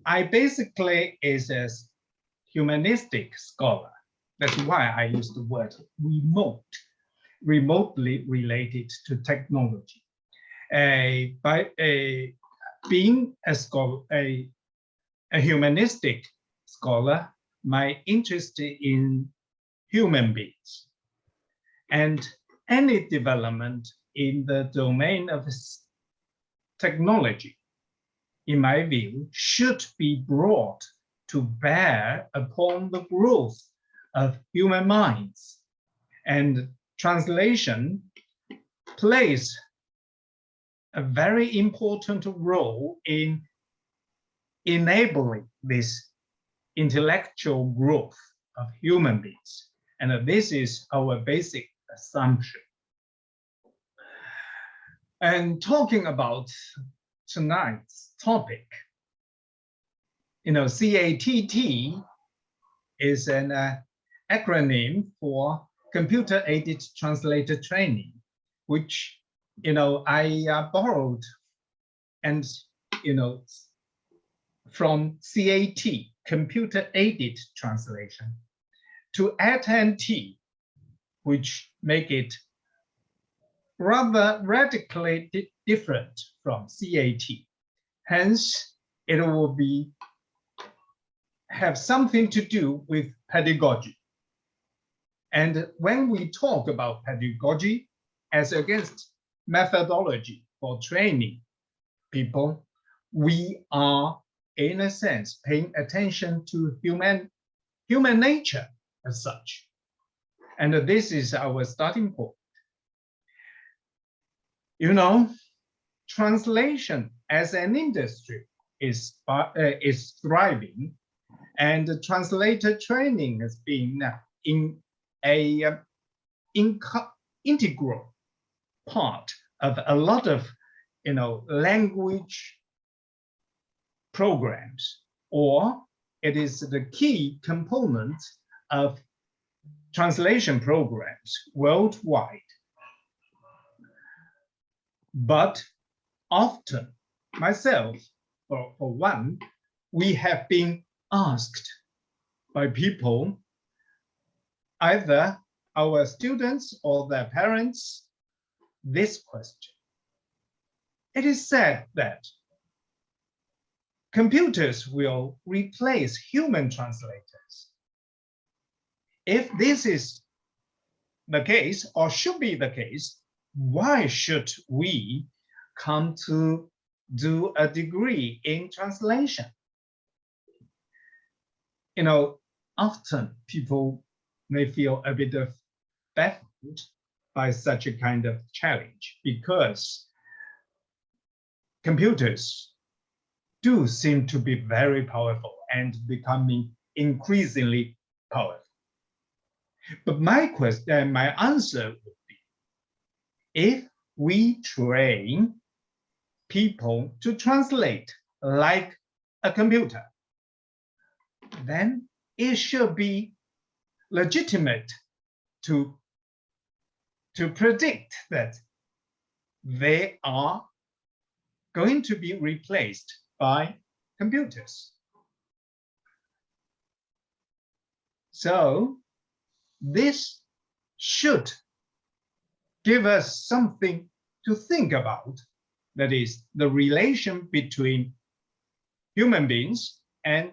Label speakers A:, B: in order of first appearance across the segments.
A: I basically is a humanistic scholar. That's why I use the word remote, remotely related to technology. Being a scholar, a humanistic scholar, my interest in human beings and any development in the domain of technology, in my view, should be brought to bear upon the growth of human minds. And translation plays a very important role in enabling this intellectual growth of human beings. And this is our basic assumption. And talking about tonight's topic, CATT is an acronym for Computer-Aided Translator Training, which I borrowed and from CAT, Computer-Aided Translation, to AT&T, which make it rather radically different from CAT. Hence, it will have something to do with pedagogy. And when we talk about pedagogy as against methodology for training people, we are, in a sense, paying attention to human nature as such. And this is our starting point. Translation as an industry is thriving, and translator training has been in a integral part of a lot of language programs, or it is the key component of translation programs worldwide. But often, myself, for one, we have been asked by people, either our students or their parents, this question. It is said that computers will replace human translators. If this is the case, or should be the case, why should we come to do a degree in translation? Often people may feel a bit of baffled by such a kind of challenge, because computers do seem to be very powerful and becoming increasingly powerful. But my answer would be, if we train people to translate like a computer, then it should be legitimate to predict that they are going to be replaced by computers. So this should give us something to think about, that is the relation between human beings and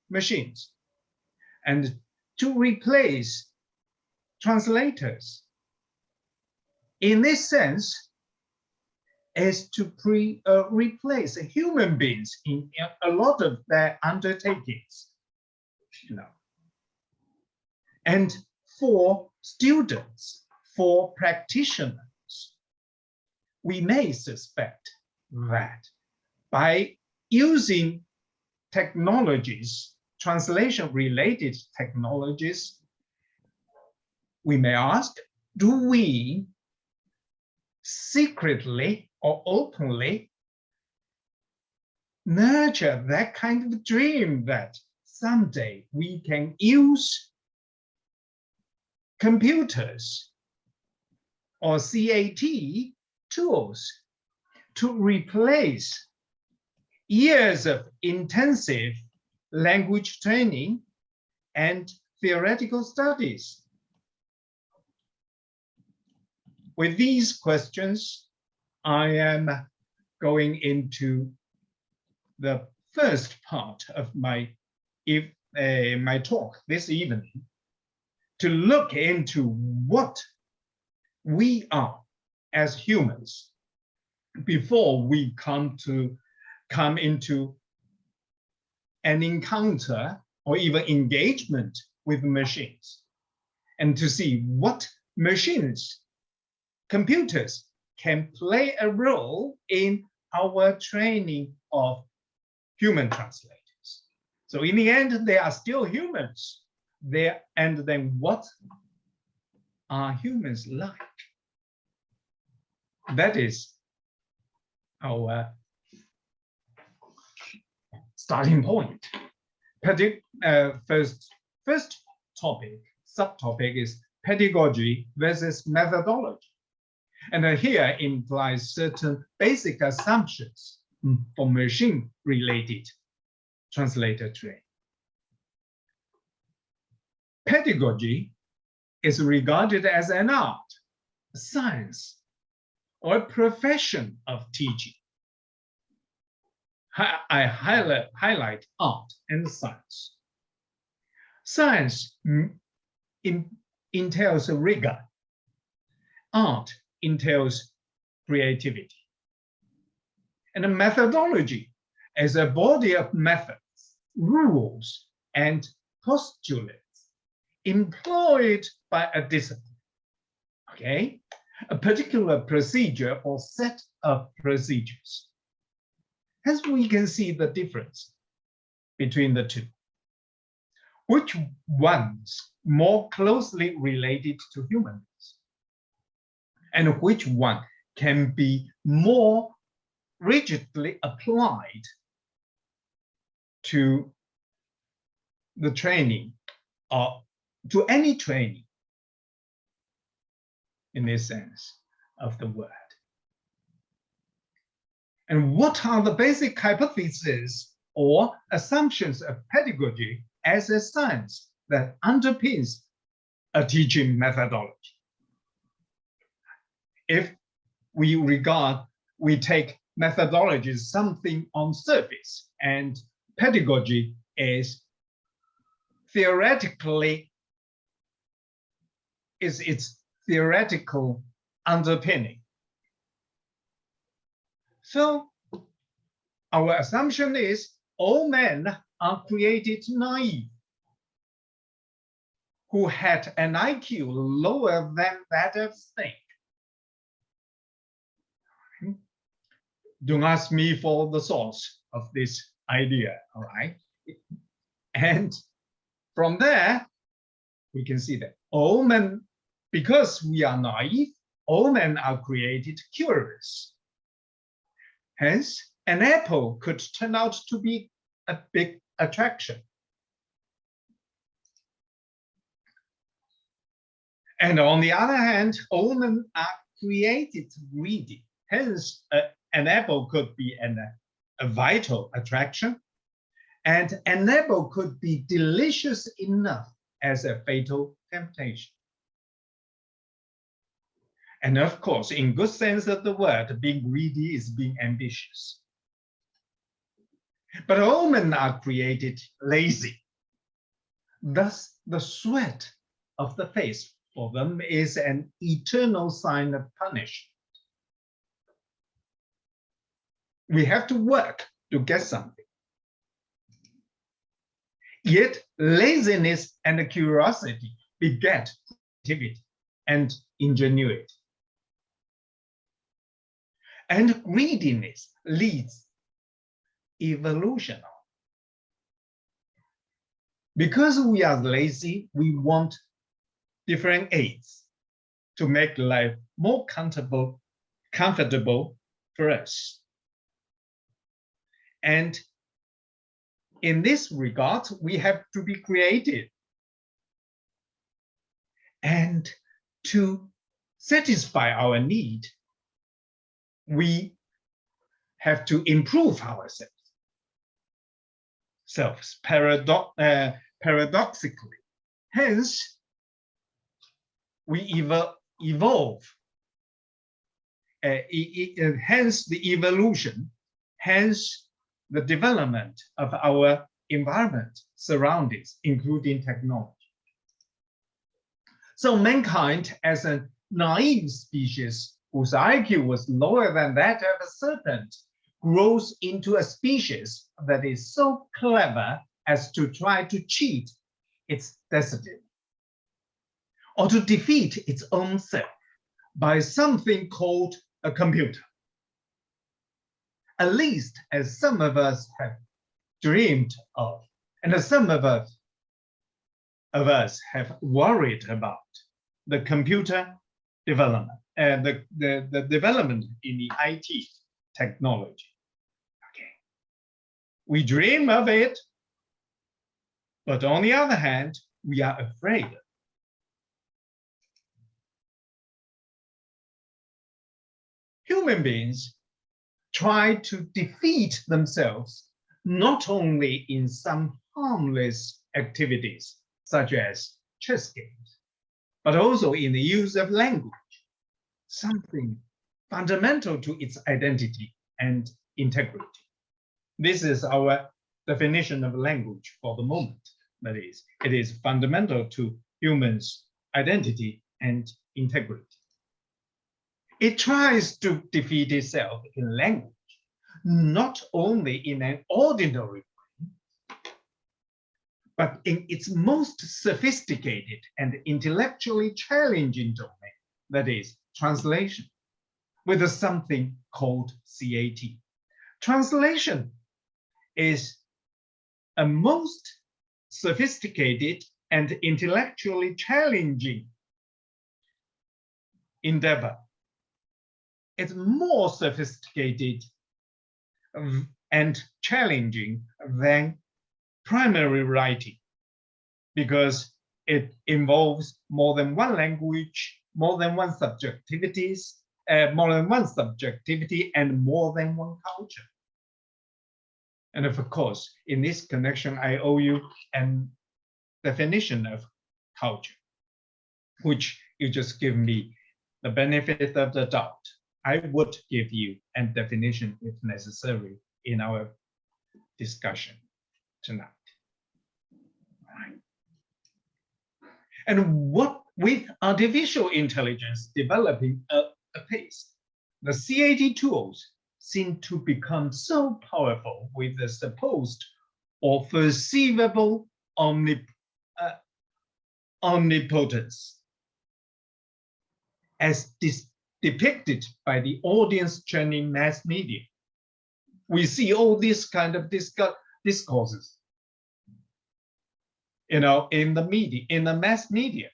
A: machines. And to replace translators, in this sense, is to replace human beings in a lot of their undertakings. And for students, for practitioners, we may suspect that by using technologies, translation-related technologies, we may ask, do we secretly or openly nurture that kind of dream that someday we can use computers or CAT tools to replace years of intensive language training and theoretical studies. With these questions, I am going into the first part of my talk this evening, to look into what we are as humans before we come into an encounter or even engagement with machines, and to see what machines, computers, can play a role in our training of human translators. So in the end, they are still humans. And then what are humans like? That is our starting point. First topic, subtopic is pedagogy versus methodology. And here implies certain basic assumptions for machine-related translator training. Pedagogy is regarded as an art, a science, or a profession of teaching. I highlight art and science. Science entails rigor. Art entails creativity. And a methodology is a body of methods, rules, and postulates employed by a discipline. Okay? A particular procedure or set of procedures. As we can see the difference between the two. Which one's more closely related to humans? And which one can be more rigidly applied to the training or to any training in this sense of the word? And what are the basic hypotheses or assumptions of pedagogy as a science that underpins a teaching methodology? If we take methodology as something on surface, and pedagogy is theoretically, is its theoretical underpinning. So our assumption is all men are created naive, who had an IQ lower than that of snake. Don't ask me for the source of this idea, all right? And from there, we can see that all men, because we are naive, all men are created curious. Hence, an apple could turn out to be a big attraction. And on the other hand, all men are created greedy. Hence, an apple could be a vital attraction, and an apple could be delicious enough as a fatal temptation. And of course, in good sense of the word, being greedy is being ambitious. But all men are created lazy. Thus, the sweat of the face for them is an eternal sign of punishment. We have to work to get something. Yet laziness and curiosity beget creativity and ingenuity. And greediness leads evolution. Because we are lazy, we want different aids to make life more comfortable for us. And in this regard, we have to be creative. And to satisfy our need, we have to improve ourselves. selves paradoxically. Hence, we evolve. Hence the evolution, hence the development of our environment, surroundings, including technology. So mankind, as a naive species whose IQ was lower than that of a serpent, grows into a species that is so clever as to try to cheat its destiny, or to defeat its own self by something called a computer. At least as some of us have dreamed of, and as some of us have worried about the computer development and the development in the IT technology. Okay. We dream of it, but on the other hand, we are afraid. Human beings try to defeat themselves not only in some harmless activities, such as chess games, but also in the use of language, something fundamental to its identity and integrity. This is our definition of language for the moment. That is, it is fundamental to humans' identity and integrity. It tries to defeat itself in language, not only in an ordinary way, but in its most sophisticated and intellectually challenging domain, that is, translation, with something called CATT. Translation is a most sophisticated and intellectually challenging endeavor. It's more sophisticated and challenging than primary writing because it involves more than one language, more than one subjectivity, and more than one culture. And of course, in this connection, I owe you a definition of culture, which you just give me the benefit of the doubt. I would give you a definition if necessary in our discussion tonight. Right. And what with artificial intelligence developing apace, the CATT tools seem to become so powerful with the supposed or perceivable omnipotence as depicted by the audience-churning mass media. We see all these kind of discourses, in the media, in the mass media,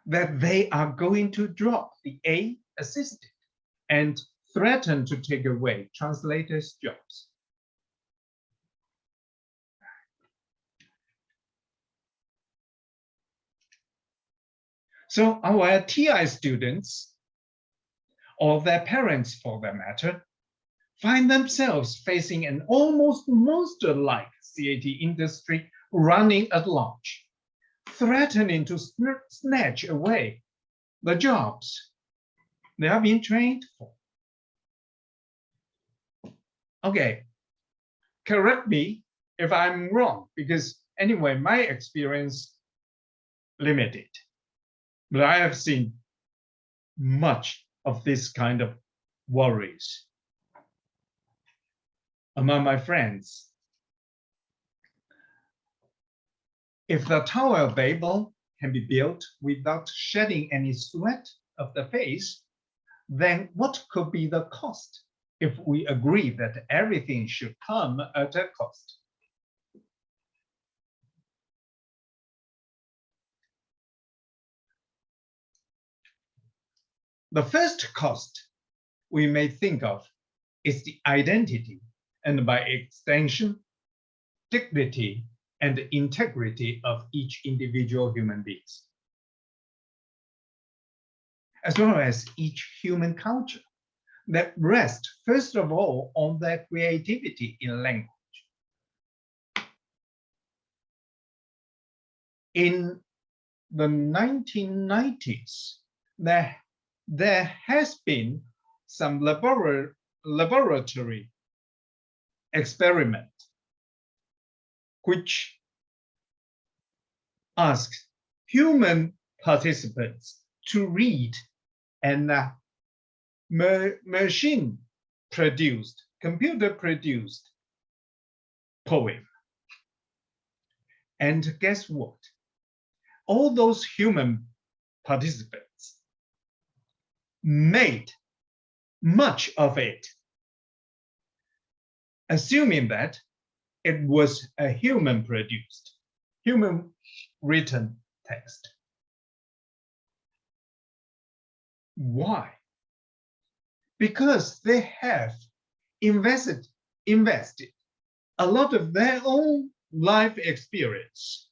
A: that they are going to drop the assisted and threaten to take away translators' jobs. So our TI students, or their parents for that matter, find themselves facing an almost monster-like CAT industry running at large, threatening to snatch away the jobs they have been trained for. Okay, correct me if I'm wrong, because anyway, my experience limited. But I have seen much of this kind of worries among my friends. If the Tower of Babel can be built without shedding any sweat of the face, then what could be the cost if we agree that everything should come at a cost? The first cost we may think of is the identity, and by extension, dignity and integrity of each individual human being, as well as each human culture that rests, first of all, on their creativity in language. in the 1990s, there has been some laboratory experiment which asks human participants to read and machine-produced, computer-produced poem. And guess what? All those human participants made much of it, assuming that it was a human-produced, human-written text. Why? Because they have invested a lot of their own life experience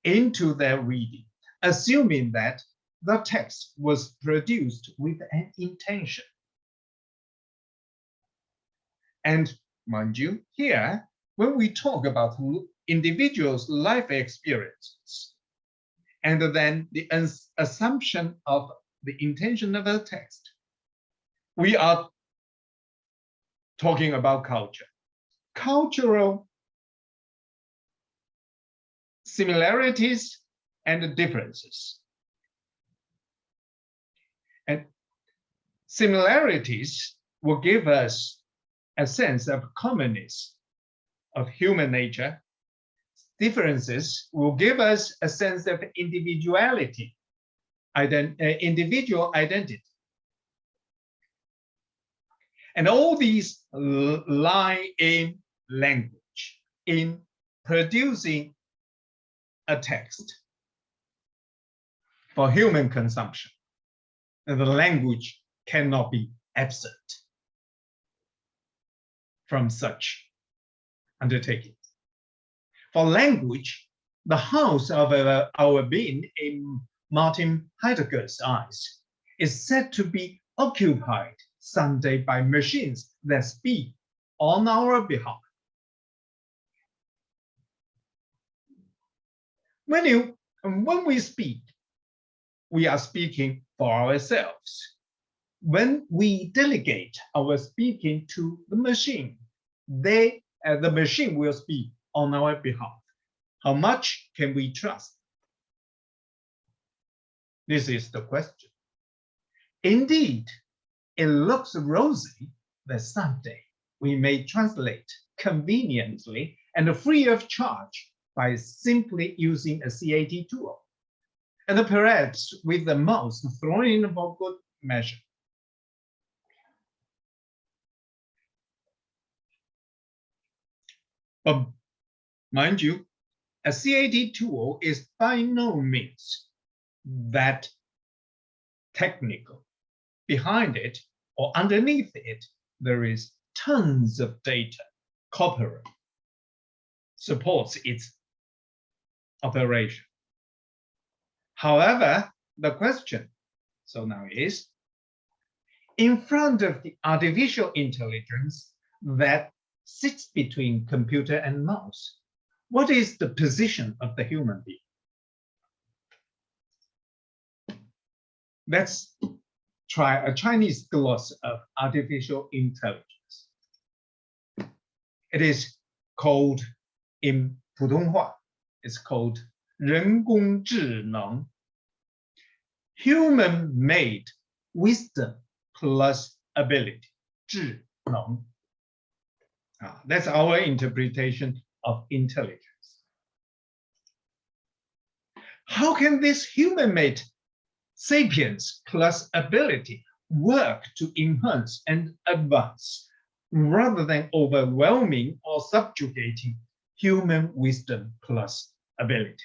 A: into their reading, assuming that the text was produced with an intention. And mind you, here, when we talk about individuals' life experiences, and then the assumption of the intention of a text, we are talking about culture. Cultural similarities and differences. And similarities will give us a sense of commonness of human nature. Differences will give us a sense of individuality, individual identity. And all these lie in language, in producing a text for human consumption. And the language cannot be absent from such undertakings. For language, the house of our being in Martin Heidegger's eyes is said to be occupied someday by machines that speak on our behalf. When we speak, we are speaking for ourselves. When we delegate our speaking to the machine, the machine will speak on our behalf. How much can we trust? This is the question. Indeed, it looks rosy that someday we may translate conveniently and free of charge by simply using a CATT tool, and perhaps with the mouse thrown in for good measure. But mind you, a CATT tool is by no means that technical. Behind it or underneath it, there is tons of data. Corpora supports its operation. However, the question so now is, in front of the artificial intelligence that sits between computer and mouse, what is the position of the human being? Let's try a Chinese gloss of artificial intelligence. It is called, in 普通话, it's called 人工智能, human-made wisdom plus ability, 智能. That's our interpretation of intelligence. How can this human-made sapience plus ability work to enhance and advance rather than overwhelming or subjugating human wisdom plus ability,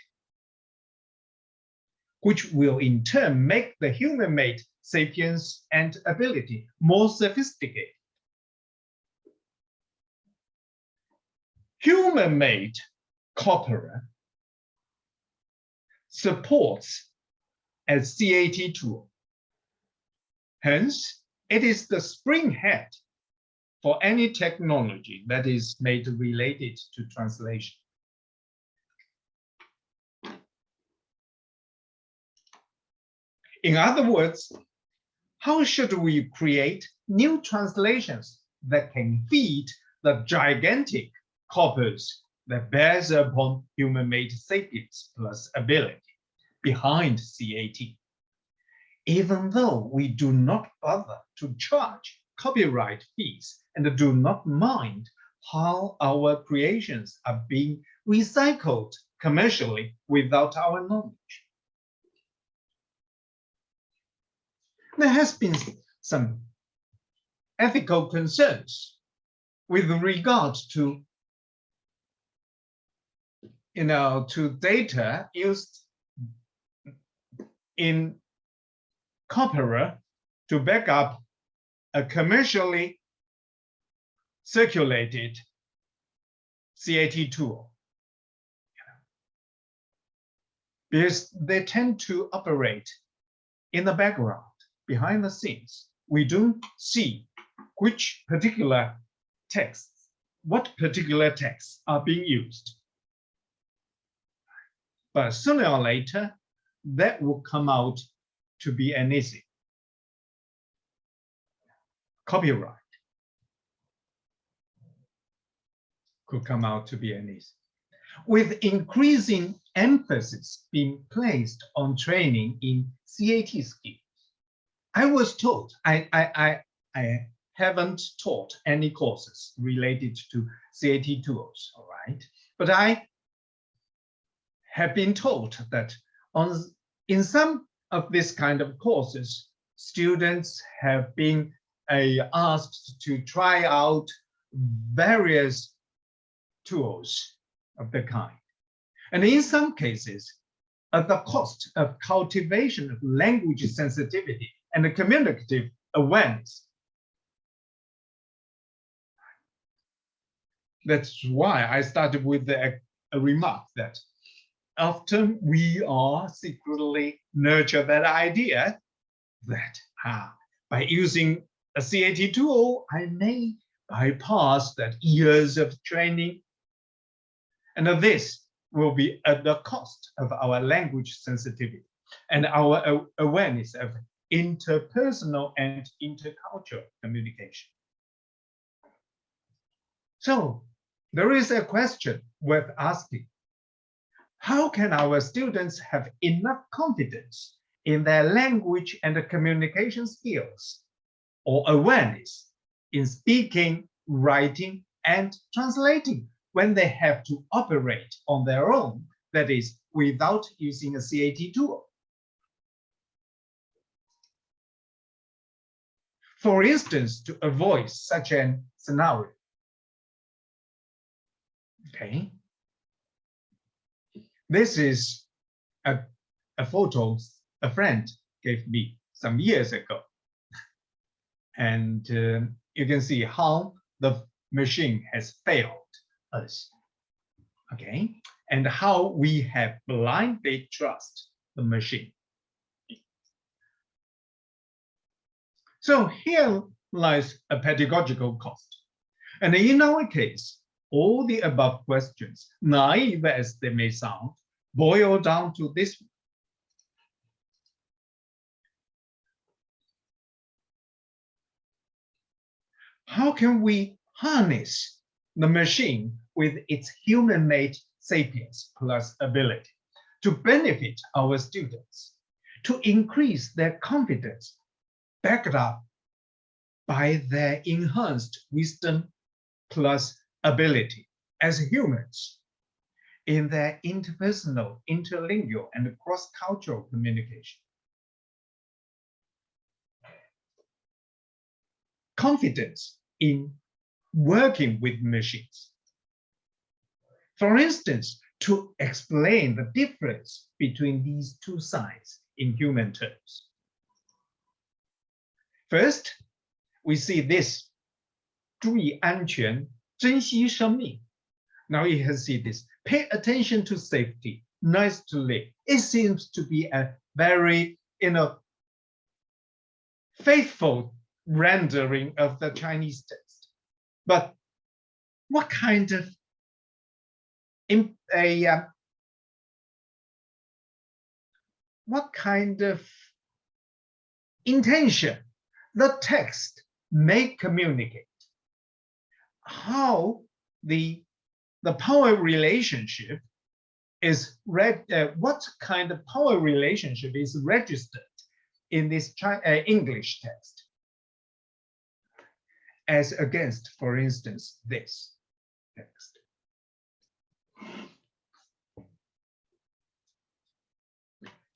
A: which will in turn make the human-made sapience and ability more sophisticated? Human-made corpora supports a CATT tool. Hence, it is the springhead for any technology that is made related to translation. In other words, how should we create new translations that can feed the gigantic corpus that bears upon human-made sapience plus ability behind CAT? Even though we do not bother to charge copyright fees and do not mind how our creations are being recycled commercially without our knowledge. There has been some ethical concerns with regard to, to data used in corpora to back up a commercially circulated CAT tool, because they tend to operate in the background, behind the scenes. We don't see which particular texts, what particular texts are being used. But sooner or later, that will come out to be an issue. Copyright could come out to be an issue. With increasing emphasis being placed on training in CAT skills, I was told, I haven't taught any courses related to CAT tools, all right? But I have been told that in some of this kind of courses, students have been asked to try out various tools of the kind. And in some cases, at the cost of cultivation of language sensitivity and communicative awareness. That's why I started with a remark that often we are secretly nurture that idea that by using a CAT tool, I may bypass that years of training. And this will be at the cost of our language sensitivity and our awareness of interpersonal and intercultural communication. So there is a question worth asking. How can our students have enough confidence in their language and communication skills or awareness in speaking, writing, and translating when they have to operate on their own, that is, without using a CAT tool? For instance, to avoid such an scenario, okay, this is a photo a friend gave me some years ago. And you can see how the machine has failed us, okay? And how we have blindly trust the machine. So here lies a pedagogical cost. And in our case, all the above questions, naive as they may sound, boil down to this. How can we harness the machine with its human-made sapience plus ability to benefit our students, to increase their confidence, backed up by their enhanced wisdom plus ability as humans in their interpersonal, interlingual, and cross-cultural communication? Confidence in working with machines. For instance, to explain the difference between these two sides in human terms. First, we see this, 注意安全，珍惜生命. Now you can see this, pay attention to safety, nice to live. It seems to be a very, faithful rendering of the Chinese text. But what kind of intention, the text may communicate. How the power relationship is what kind of power relationship is registered in this English text, as against, for instance, this text.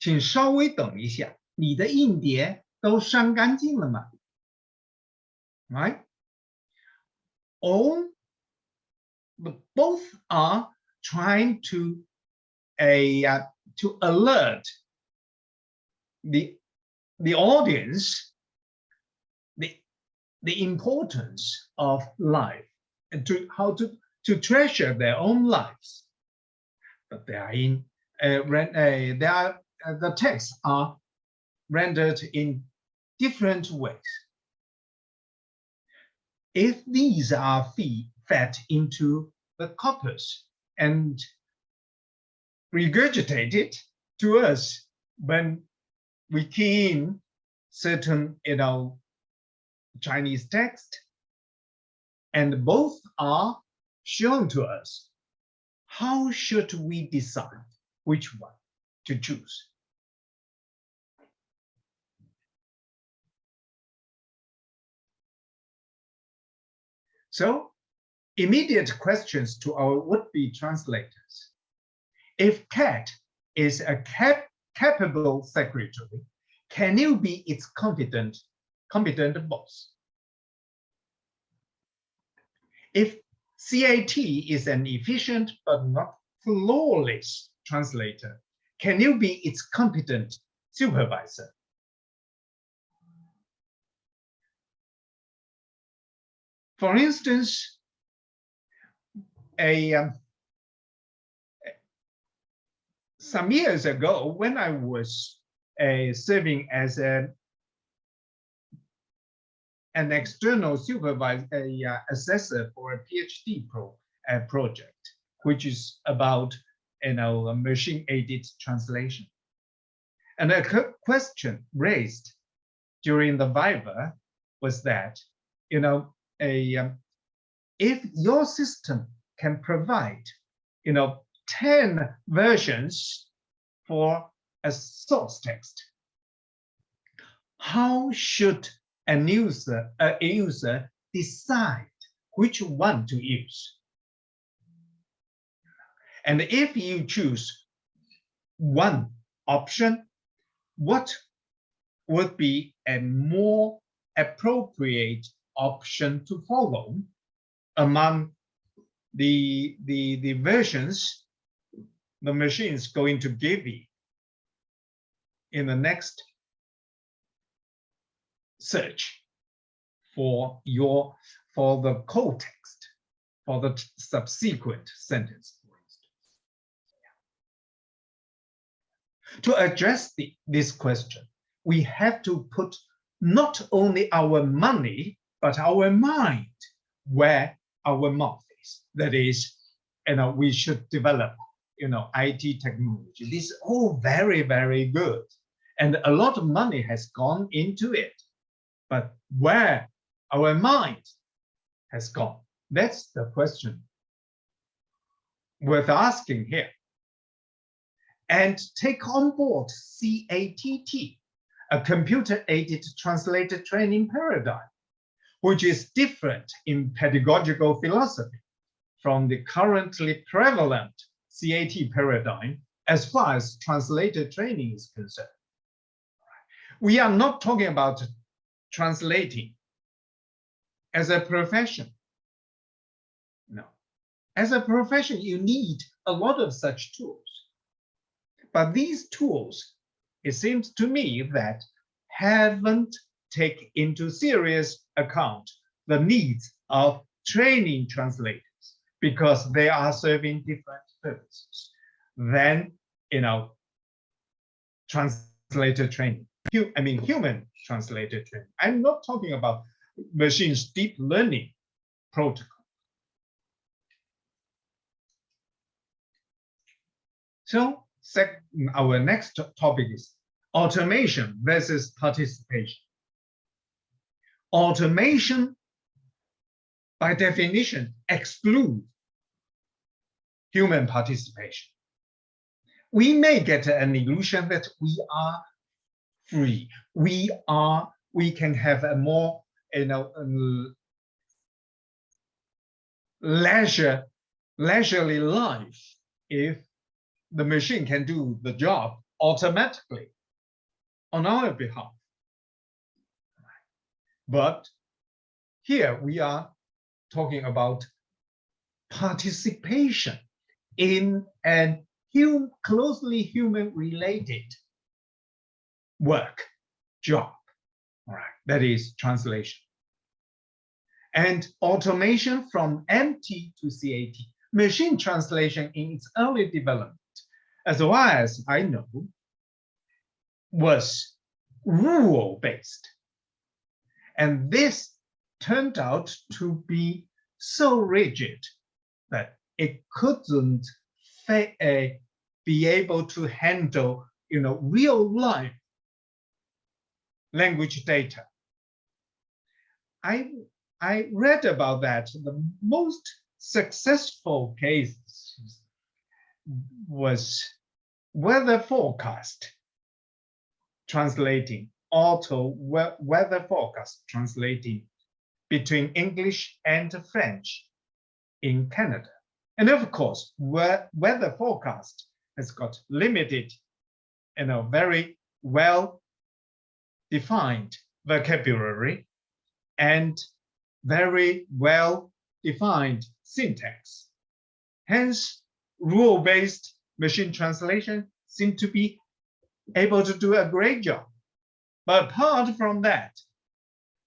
A: 请稍微等一下，你的硬碟都删干净了吗 ？Right? Both are trying to alert the audience the importance of life and to treasure their own lives. But they are the texts are rendered in different ways. If these are fed into the corpus and regurgitated to us when we key in certain, Chinese text, and both are shown to us, how should we decide which one to choose? So, immediate questions to our would-be translators. If CATT is a capable secretary, can you be its competent boss? If CAT is an efficient but not flawless translator, can you be its competent supervisor? For instance, some years ago, when I was serving as an external supervisor, assessor for a Ph.D. project, which is about a machine-aided translation, and a question raised during the viva was that, if your system can provide, 10 versions for a source text, how should a user decide which one to use? And if you choose one option, what would be a more appropriate option to follow among the versions the machine is going to give you in the next search for the code text, for the subsequent sentence, for instance. To address this question, we have to put not only our money, but our mind where our mouth is. That is, we should develop, IT technology. This is all very, very good. And a lot of money has gone into it. But where our mind has gone, that's the question worth asking here. And take on board CATT, a computer-aided translator training paradigm, which is different in pedagogical philosophy from the currently prevalent CAT paradigm as far as translator training is concerned. We are not talking about translating as a profession. No. As a profession, you need a lot of such tools. But these tools, it seems to me, that haven't taken into serious account the needs of training translators, because they are serving different purposes than, translator training. Human translator training. I'm not talking about machines' deep learning protocol. So our next topic is automation versus participation. Automation, by definition, excludes human participation. We may get an illusion that we are free. We can have a more, leisurely life if the machine can do the job automatically on our behalf. But here we are talking about participation in a closely human-related job, all right, that is translation. And automation from MT to CAT, machine translation in its early development, as far as I know, was rule-based. And this turned out to be so rigid that it couldn't be able to handle, real-life language data. I read about that. The most successful case was weather forecast translating, weather forecast translating between English and French in Canada. And of course, weather forecast has got limited, very well-defined vocabulary and very well-defined syntax. Hence, rule-based machine translation seemed to be able to do a great job. But apart from that,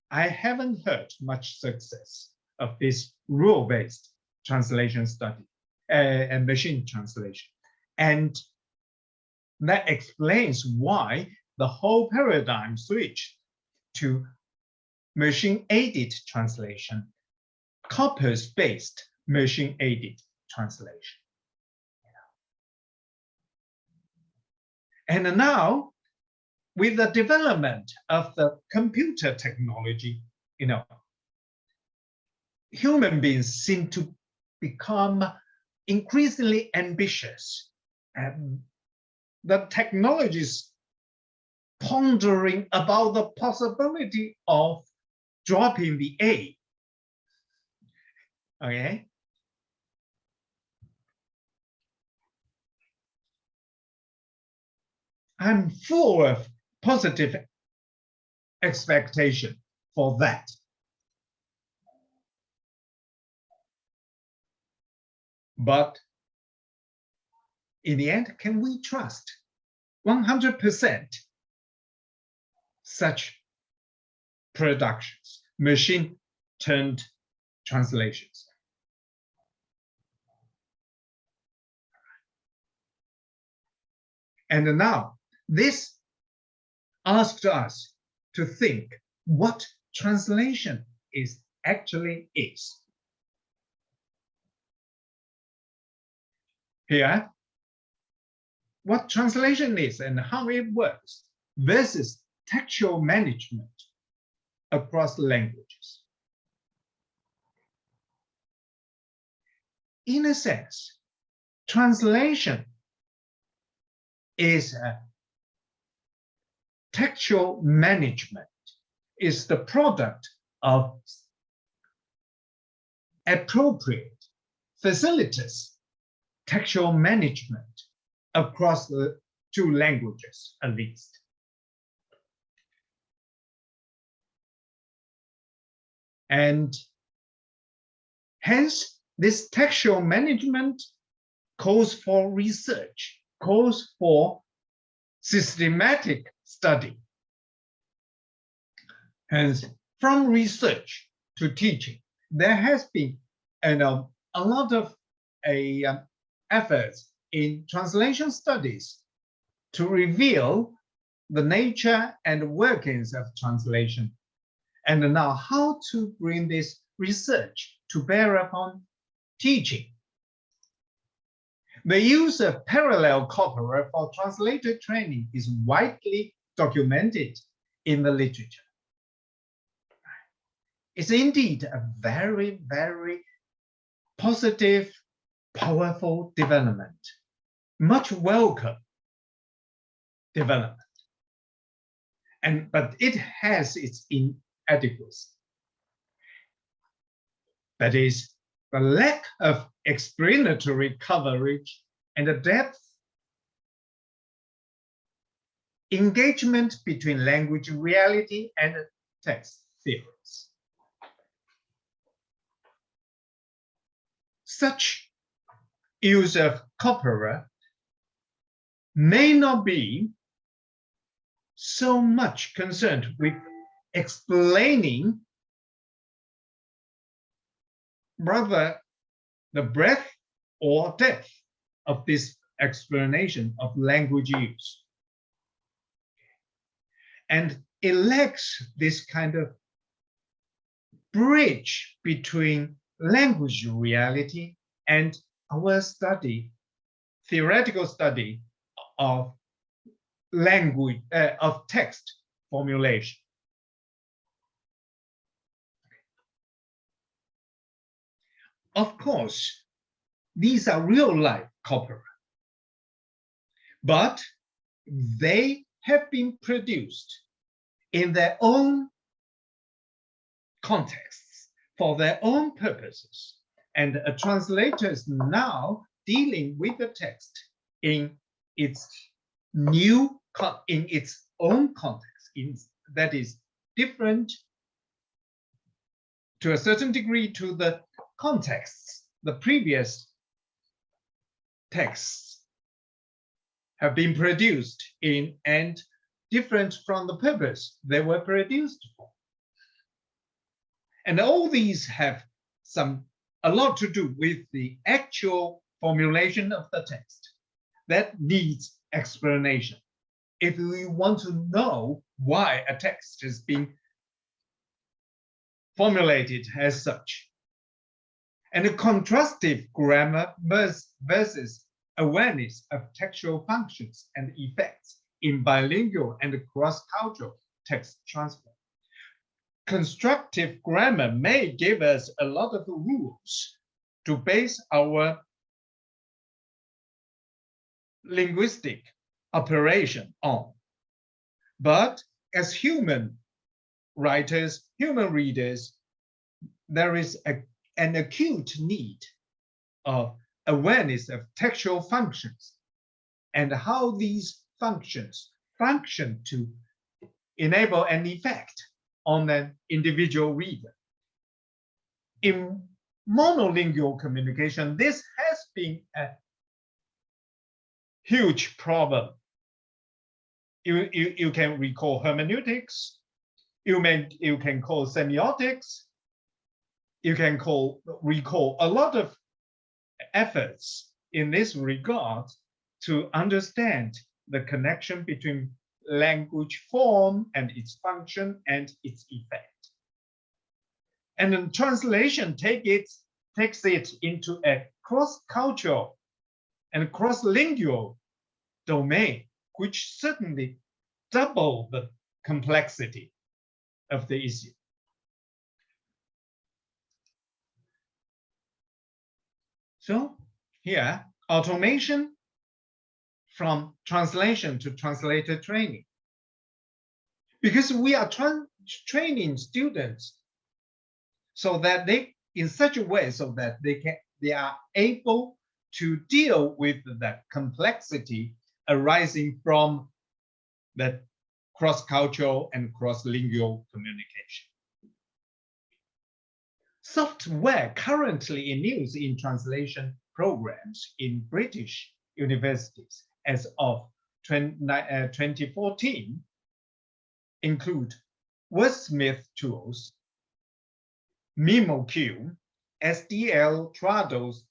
A: I haven't heard much success of this rule-based translation study and machine translation. And that explains why the whole paradigm switched to machine-aided translation, corpus-based machine-aided translation. And now, with the development of the computer technology, human beings seem to become increasingly ambitious. And the technologies pondering about the possibility of dropping the A. Okay. I'm full of positive expectation for that. But in the end, can we trust 100% such productions, machine-turned translations? And now, this asked us to think what translation actually is. Here, what translation is and how it works versus textual management across languages. In a sense, translation is textual management, is the product of appropriate facilities textual management across the two languages, at least. And hence, this textual management calls for research, calls for systematic study. Hence, from research to teaching, there has been a lot of efforts in translation studies to reveal the nature and workings of translation, and now how to bring this research to bear upon teaching. The use of parallel corpora for translator training is widely documented in the literature. It's indeed a very, very positive, powerful development, much welcome development. But it has its inadequacy. That is, the lack of explanatory coverage and the depth, engagement between language reality and text theories. Such use of corpora may not be so much concerned with explaining, rather the breadth or depth of this explanation of language use. And it lacks this kind of bridge between language reality and our study, theoretical study of language, of text formulation. Of course, these are real-life corpora, but they have been produced in their own contexts, for their own purposes. And a translator is now dealing with the text in its own context, that is different to a certain degree to the contexts the previous texts have been produced in, and different from the purpose they were produced for. And all these have a lot to do with the actual formulation of the text that needs explanation. If we want to know why a text is being formulated as such. And the contrastive grammar versus awareness of textual functions and effects in bilingual and cross-cultural text transfer. Constructive grammar may give us a lot of rules to base our linguistic operation on. But as human writers, human readers, there is an acute need of awareness of textual functions and how these functions function to enable an effect on an individual reader. In monolingual communication, this has been a huge problem. You can recall hermeneutics, you can call semiotics, you can recall a lot of efforts in this regard to understand the connection between language form and its function and its effect. And then translation takes it into a cross-cultural and cross-lingual domain, which certainly double the complexity of the issue. So here, automation from translation to translator training. Because we are training students so that they, in such a way so that they are able to deal with that complexity arising from that cross-cultural and cross-lingual communication. Software currently in use in translation programs in British universities as of 2014 include Wordsmith tools, MemoQ, SDL Trados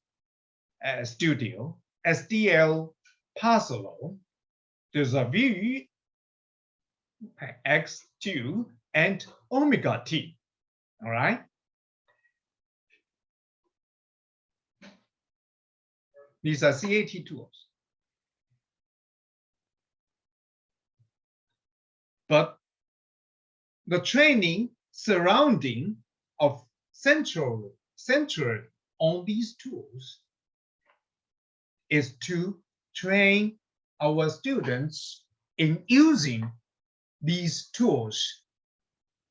A: Studio, SDL Pearsall, Discursive X2, and Omega T. All right. These are CATT tools. but the training surrounding of centered on these tools is to train our students in using these tools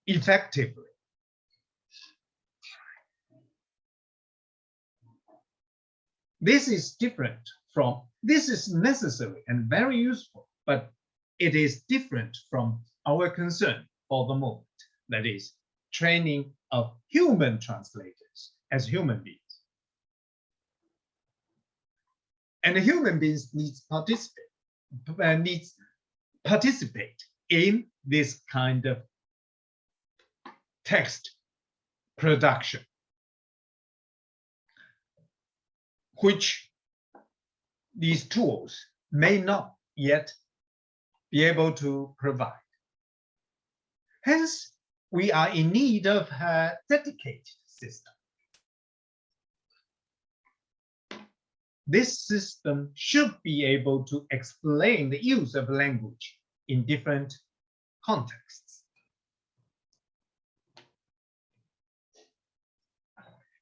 A: effectively. This is different from, this is necessary and very useful, but it is different from our concern for the moment, that is, training of human translators as human beings. And the human beings needs participate in this kind of text production, which these tools may not yet be able to provide. Hence, we are in need of a dedicated system. This system should be able to explain the use of language in different contexts.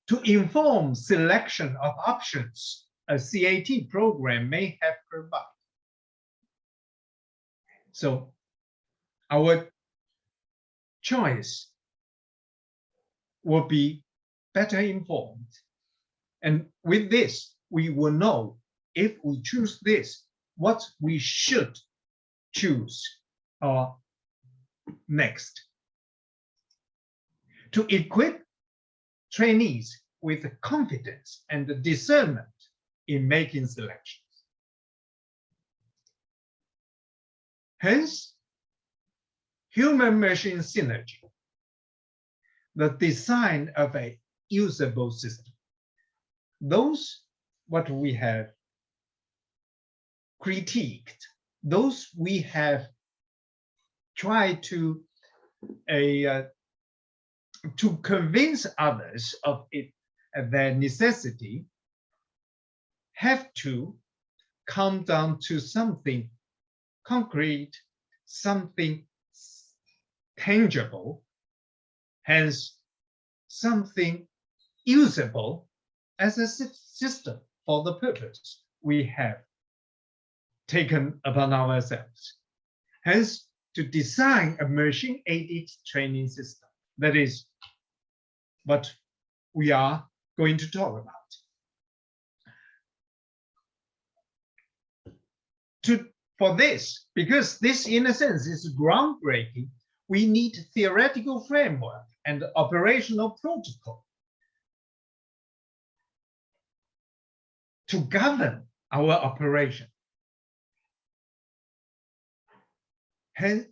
A: To inform selection of options a CAT program may have provided. So our choice will be better informed. And with this, we will know if we choose this, what we should choose next. To equip trainees with confidence and discernment in making selections. Hence, human-machine synergy, the design of a usable system. Those what we have critiqued, those we have tried to convince others of it, their necessity, have to come down to something concrete, something tangible, hence something usable as a system for the purpose we have taken upon ourselves. Hence, to design a machine-aided training system. That is what we are going to talk about. For this, because this in a sense is groundbreaking, we need theoretical framework and operational protocol to govern our operation. And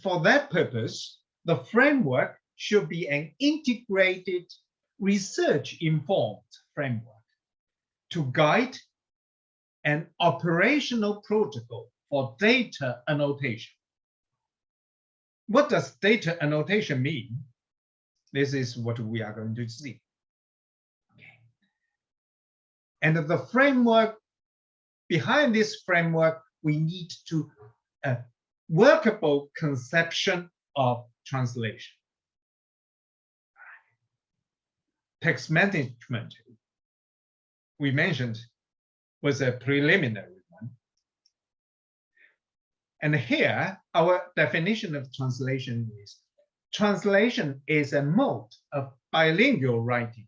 A: for that purpose, the framework should be an integrated, research-informed framework to guide an operational protocol for data annotation. What does data annotation mean? This is what we are going to see. Okay. And the framework, behind this framework, we need to workable conception of translation. Text management, we mentioned, was a preliminary one. And here, our definition of translation is a mode of bilingual writing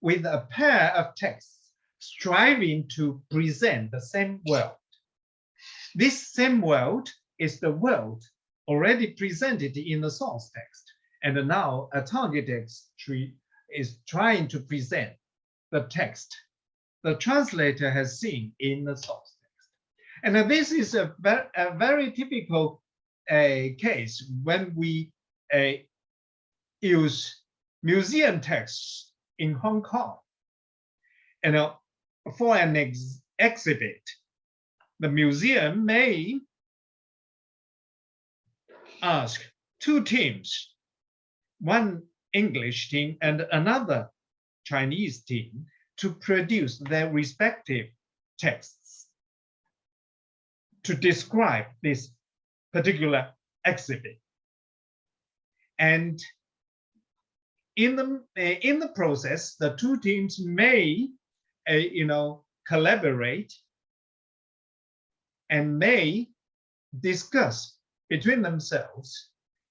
A: with a pair of texts striving to present the same world. This same world is the world already presented in the source text, and now a target text tree is trying to present the text the translator has seen in the source text. And this is a very typical case when we use museum texts in Hong Kong. And for an exhibit, the museum may ask two teams, one English team and another Chinese team, to produce their respective texts to describe this particular exhibit. And in the process, the two teams may, collaborate and may discuss between themselves.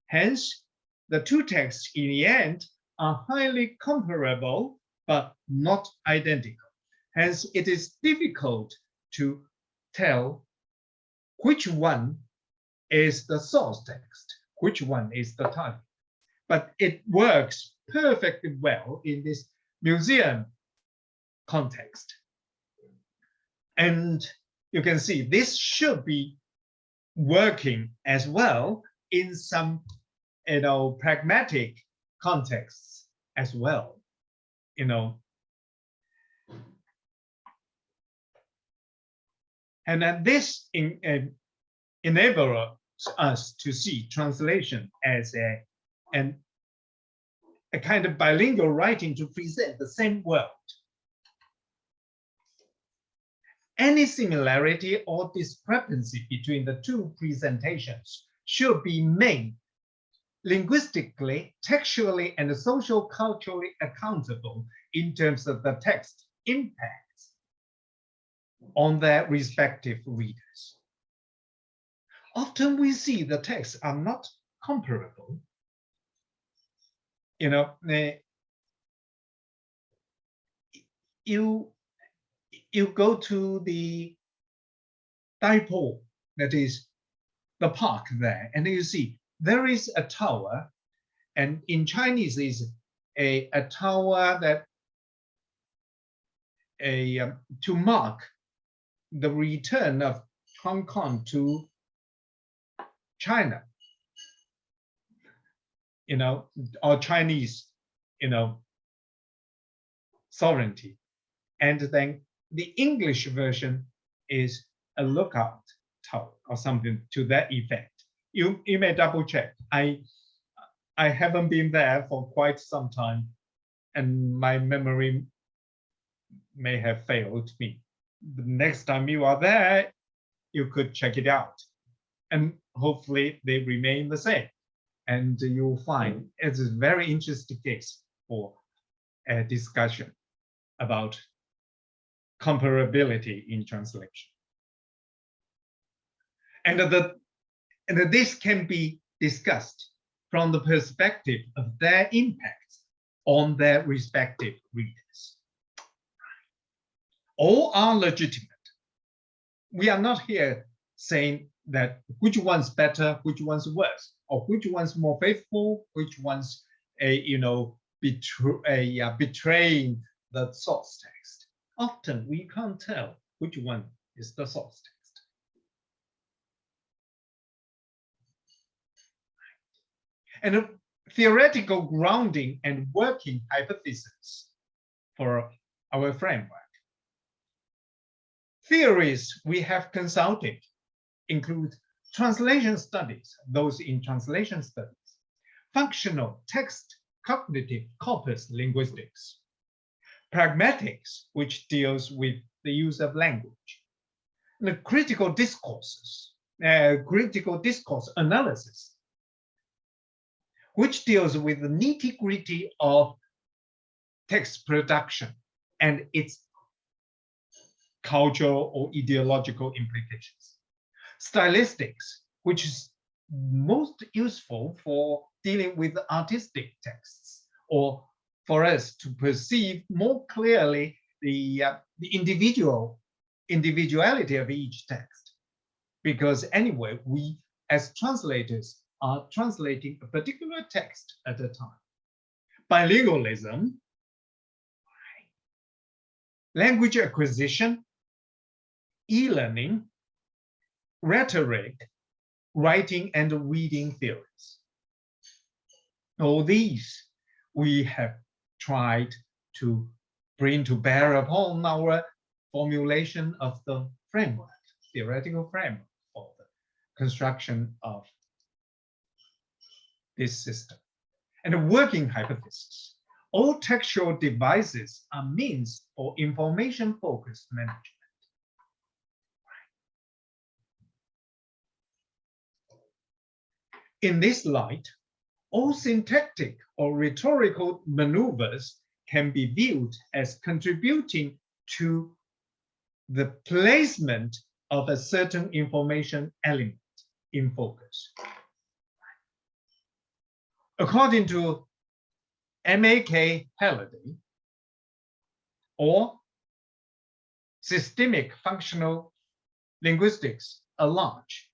A: Hence, the two texts in the end are highly comparable, but not identical. Hence, it is difficult to tell which one is the source text, which one is the target. But it works perfectly well in this museum context. And you can see this should be working as well in some pragmatic contexts as well. And then this enables us to see translation as a kind of bilingual writing to present the same world. Any similarity or discrepancy between the two presentations should be made linguistically, textually, and social-culturally accountable in terms of the text impacts on their respective readers. Often we see the texts are not comparable. You go to the Daipo, that is the park there, and you see there is a tower, and in Chinese is a tower that to mark the return of Hong Kong to China, or Chinese, sovereignty. And then the English version is a lookout tower or something to that effect. You may double check. I haven't been there for quite some time, and my memory may have failed me. The next time you are there, you could check it out, and hopefully they remain the same. And you'll find it's a very interesting case for a discussion about comparability in translation. And this can be discussed from the perspective of their impact on their respective readers. All are legitimate. We are not here saying that which one's better, which one's worse, or which one's more faithful, which one's betraying the source text. Often we can't tell which one is the source text. And a theoretical grounding and working hypothesis for our framework. Theories we have consulted include translation studies, those in translation studies, functional text cognitive corpus linguistics, pragmatics, which deals with the use of language, and the critical discourse analysis, which deals with the nitty-gritty of text production and its cultural or ideological implications. Stylistics, which is most useful for dealing with artistic texts, or for us to perceive more clearly the individuality of each text. Because anyway, we as translators are translating a particular text at a time. Bilingualism, language acquisition, e-learning, rhetoric, writing and reading theories. All these we have tried to bring to bear upon our formulation of the framework, theoretical framework for the construction of this system. And a working hypothesis. All textual devices are means for information-focused management. In this light, all syntactic or rhetorical maneuvers can be viewed as contributing to the placement of a certain information element in focus. According to M.A.K. Halliday, or systemic functional linguistics at large,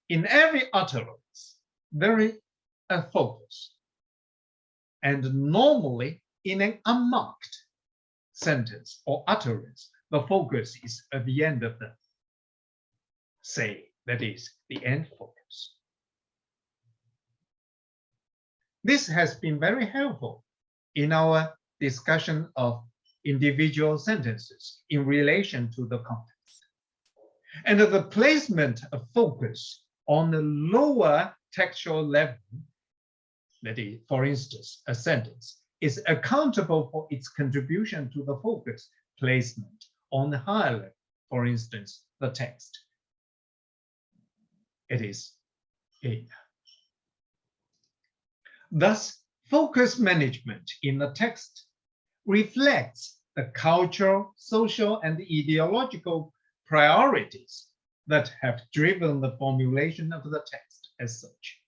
A: in every utterance, there is a focus. And normally, in an unmarked sentence or utterance, the focus is at the end of the say, that is, the end focus. This has been very helpful in our discussion of individual sentences in relation to the context. And the placement of focus on the lower textual level, that is, for instance, a sentence, is accountable for its contribution to the focus placement on the higher level, for instance, the text. It is in. Thus, focus management in the text reflects the cultural, social, and ideological priorities that have driven the formulation of the text as such.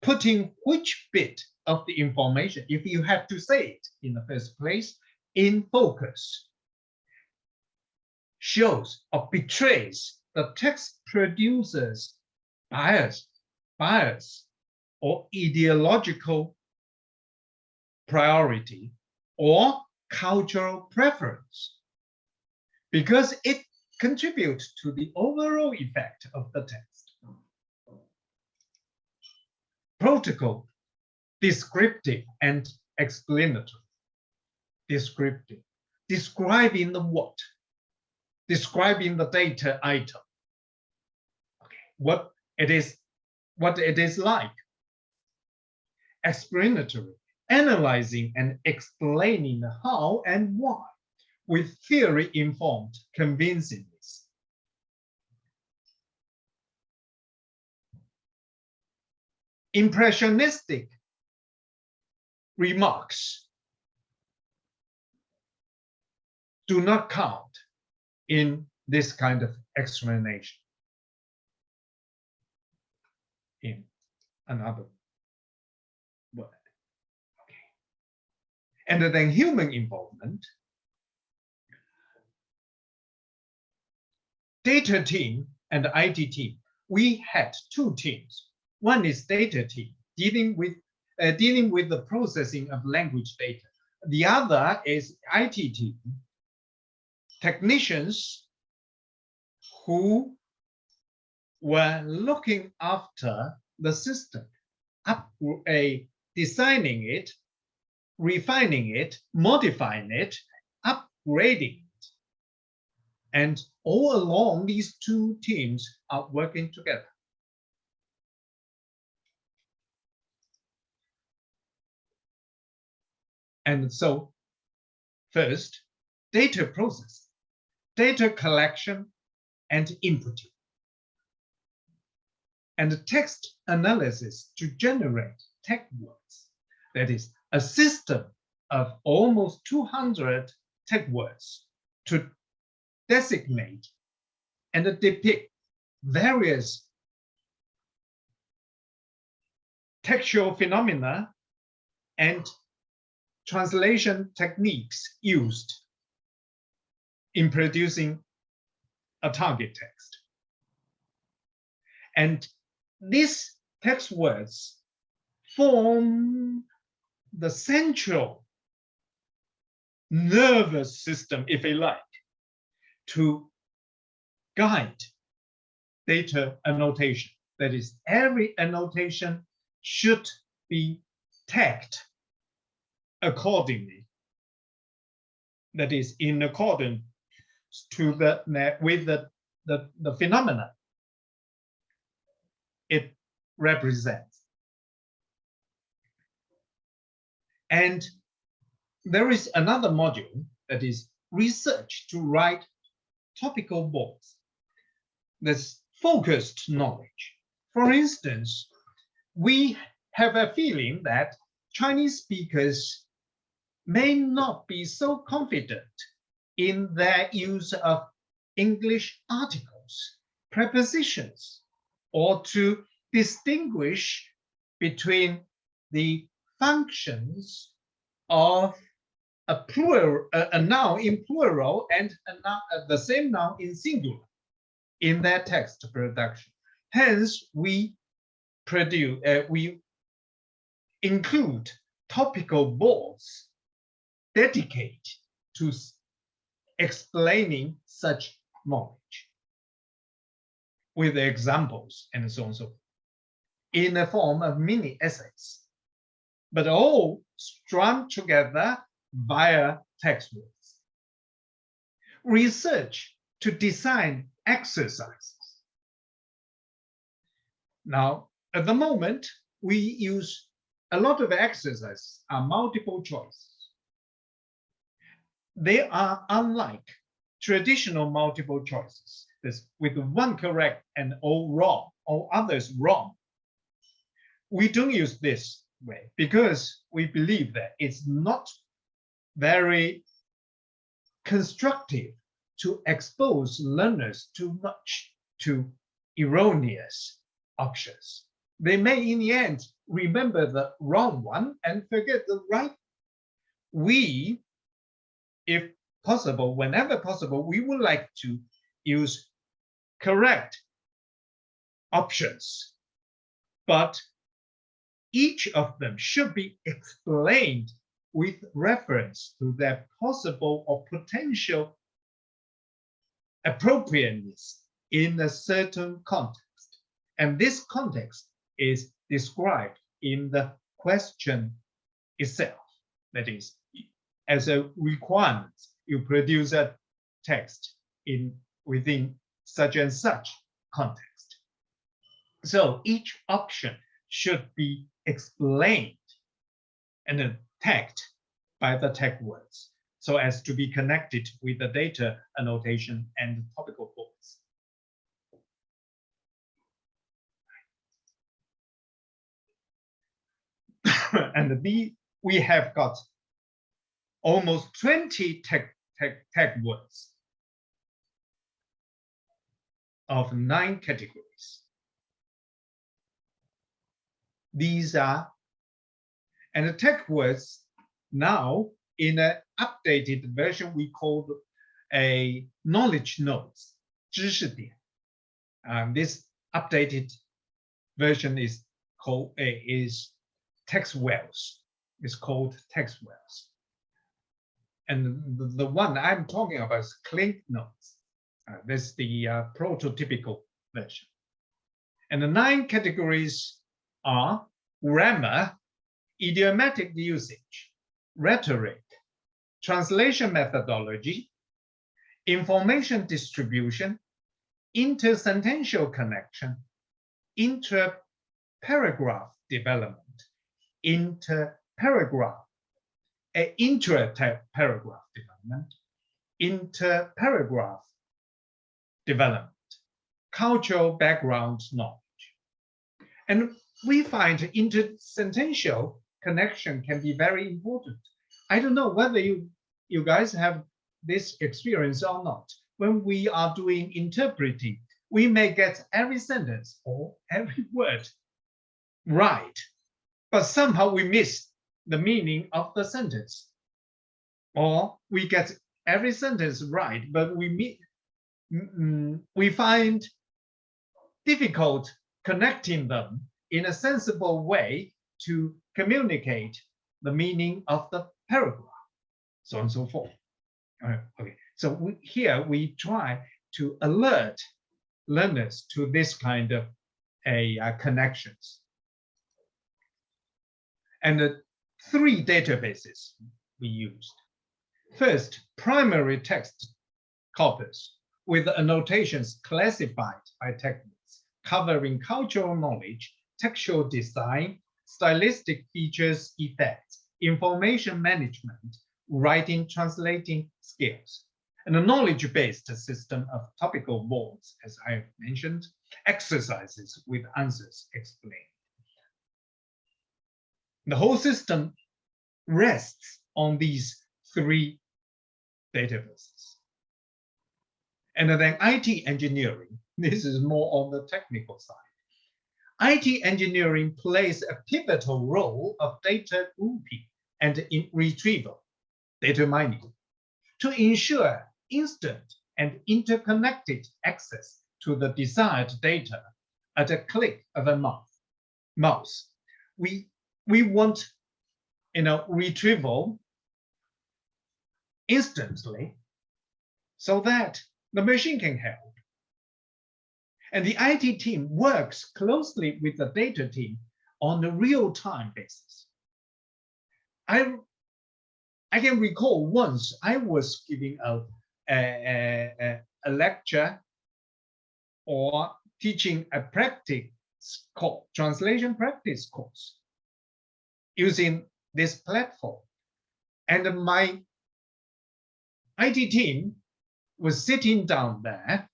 A: Putting which bit of the information, if you have to say it in the first place, in focus, shows or betrays the text producer's bias or ideological priority or cultural preference, because it contributes to the overall effect of the text. Protocol, descriptive and explanatory. Descriptive, describing the what, describing the data item, okay, what it is like. Explanatory, analyzing and explaining the how and why with theory-informed convincingness. Impressionistic remarks do not count in this kind of explanation. In another word. Okay. And then human involvement. Data team and IT team. We had two teams. One is data team, dealing with the processing of language data. The other is IT team, technicians who were looking after the system, designing it, refining it, modifying it, upgrading it. And all along, these two teams are working together. And so, first, data processing, data collection and inputting, and text analysis to generate text words. That is a system of almost 200 text words to designate and depict various textual phenomena and translation techniques used in producing a target text. And these text words form the central nervous system, if you like, to guide data annotation. That is, every annotation should be tagged accordingly. That is, in accordance to with the phenomena it represents. And there is another module that is research to write topical boards. this focused knowledge. For instance, we have a feeling that Chinese speakers may not be so confident in their use of English articles, prepositions, or to distinguish between the functions of a noun in plural and the same noun in singular in their text production. Hence, we include topical boards dedicated to explaining such knowledge with examples and so on and so forth in the form of mini essays, but all strung together via text words. Research to design exercises. Now, at the moment, we use a lot of exercises are multiple choice. They are unlike traditional multiple choices, with one correct and all wrong, all others wrong. We don't use this way because we believe that it's not very constructive to expose learners too much to erroneous options. They may, in the end, remember the wrong one and forget the right. We, if possible, whenever possible, we would like to use correct options, but each of them should be explained with reference to their possible or potential appropriateness in a certain context. And this context is described in the question itself. That is, as a requirement, you produce a text within such and such context. So each option should be explained and tagged by the tag words so as to be connected with the data annotation and topical boards. And we have got almost 20 tag words of 9 categories. These are, and the tag words now in an updated version we call a knowledge notes, 知识点. This updated version is called text wells. It's called text wells. And the one I'm talking about is clink notes. This is the prototypical version. And the 9 categories are grammar, idiomatic usage, rhetoric, translation methodology, information distribution, intersentential connection, inter-paragraph development, inter-paragraph development, inter-paragraph development, cultural background knowledge. And we find intersentential connection can be very important. I don't know whether you guys have this experience or not. When we are doing interpreting, we may get every sentence or every word right, but somehow we miss the meaning of the sentence. Or we get every sentence right, but we find difficult connecting them in a sensible way to communicate the meaning of the paragraph, so on and so forth. Okay, so here we try to alert learners to this kind of connections. And the 3 databases we used. First, primary text corpus with annotations classified by techniques covering cultural knowledge, textual design, stylistic features, effects, information management, writing, translating skills. And a knowledge-based system of topical boards, as I mentioned, exercises with answers explained. The whole system rests on these three databases. And then IT engineering, this is more on the technical side. IT engineering plays a pivotal role of data grouping and in retrieval, data mining, to ensure instant and interconnected access to the desired data at a click of a mouse. We want, retrieval instantly so that the machine can help. And the IT team works closely with the data team on a real-time basis. I can recall once I was giving a lecture or teaching a practice course, translation practice course, using this platform. And my IT team was sitting down there.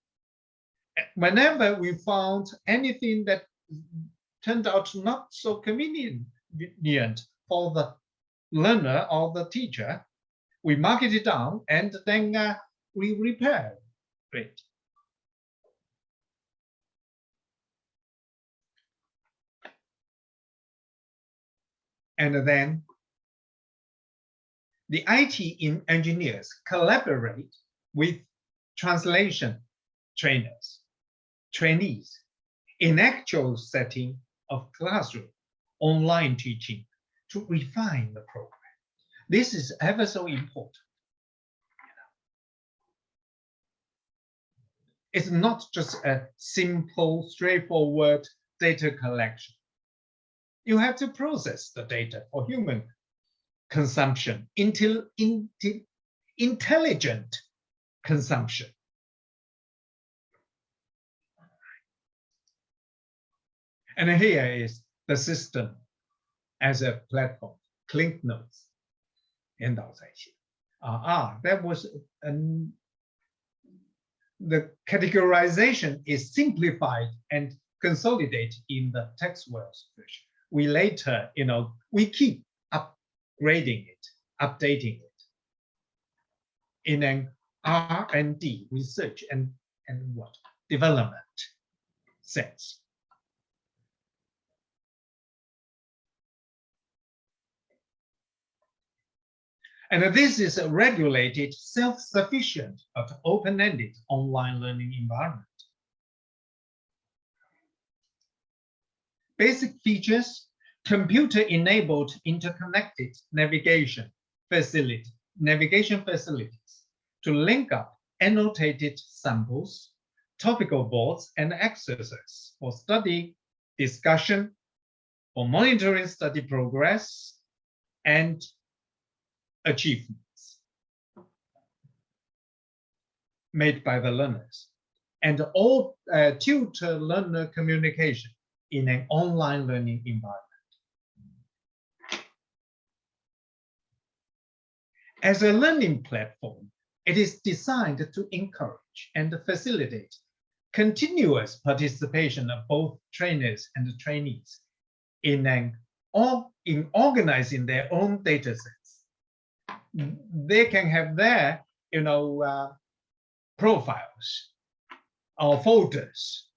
A: Whenever we found anything that turned out not so convenient for the learner or the teacher, we mark it down and then we repair it. And then the IT engineers collaborate with translation trainees in actual setting of classroom, online teaching to refine the program. This is ever so important. It's not just a simple, straightforward data collection. You have to process the data for human consumption, intelligent consumption. And here is the system as a platform, Click Notes. 引导在线. That was the categorization is simplified and consolidated in the textual version. We later, we keep upgrading it, updating it in an R&D, research and development sense. And this is a regulated, self-sufficient, but open-ended online learning environment. Basic features: computer-enabled interconnected navigation facilities to link up annotated samples, topical boards, and exercises for study, discussion, for monitoring study progress, and achievements made by the learners, and all tutor-learner communication in an online learning environment. As a learning platform, it is designed to encourage and facilitate continuous participation of both trainers and trainees in organizing their own data sets. They can have their, profiles or folders,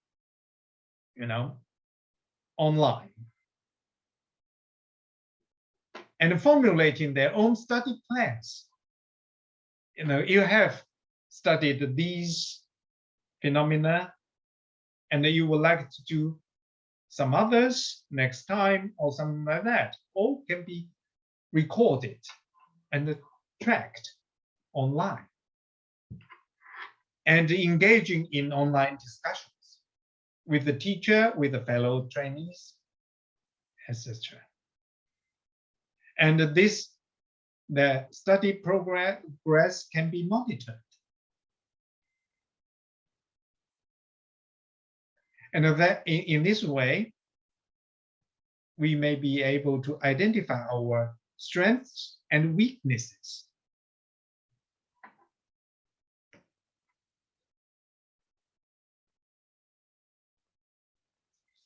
A: online, and formulating their own study plans. You have studied these phenomena, and you would like to do some others next time or something like that. All can be recorded and tracked online, and engaging in online discussions with the teacher, with the fellow trainees, etc. And the study progress can be monitored. And that in this way, we may be able to identify our strengths and weaknesses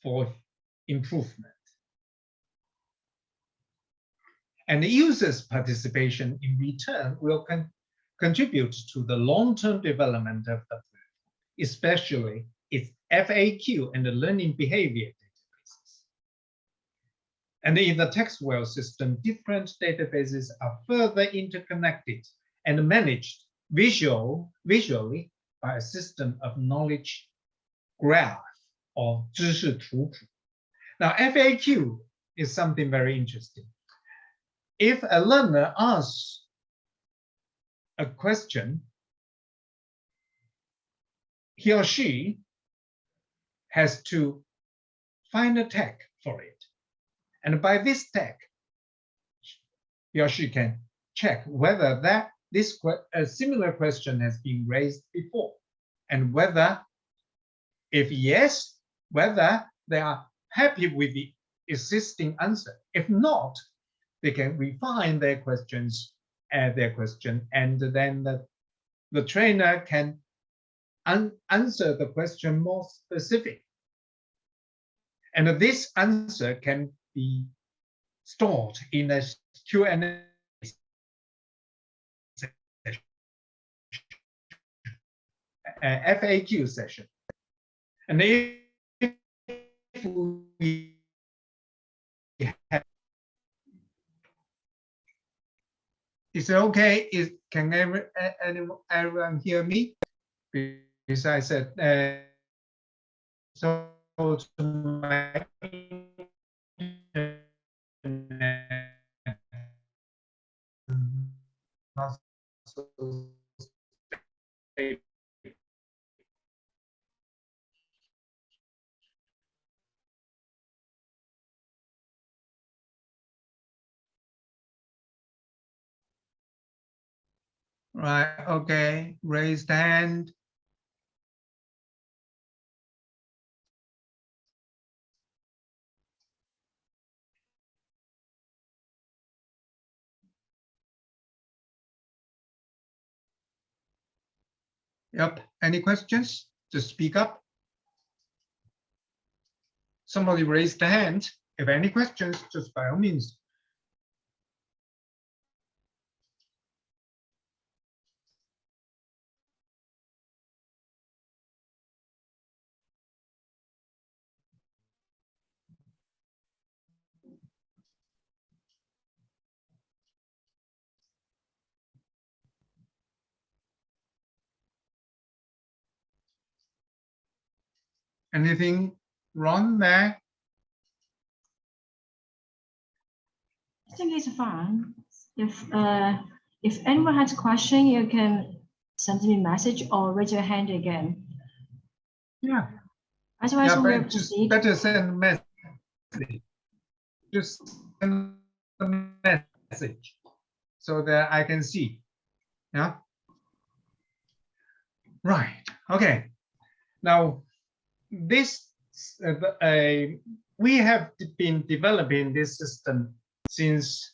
A: for improvement. And the user's participation in return will contribute to the long-term development of the field, especially its FAQ and the learning behavior databases. And in the textual system, different databases are further interconnected and managed visually by a system of knowledge graph or 知识图谱. Now, FAQ is something very interesting. If a learner asks a question, he or she has to find a tag for it. And by this tag, he or she can check whether a similar question has been raised before, and whether, if yes, whether they are happy with the existing answer. If not, they can refine their questions, add their question, and then the trainer can answer the question more specific. And this answer can be stored in a Q&A session, FAQ session. And if we have, is it okay? Can everyone hear me? Because I said, so my right, okay, raised hand. Yep, any questions? Just speak up. Somebody raised the hand. If any questions, just by all means. Anything wrong there?
B: I think it's fine. If anyone has a question, you can send me a message or raise your hand again.
A: Yeah.
B: Otherwise,
A: Yeah,
B: we'll
A: but just
B: proceed.
A: better send a message. Just send a message so that I can see. Yeah. Right. Okay. Now, this we have been developing this system since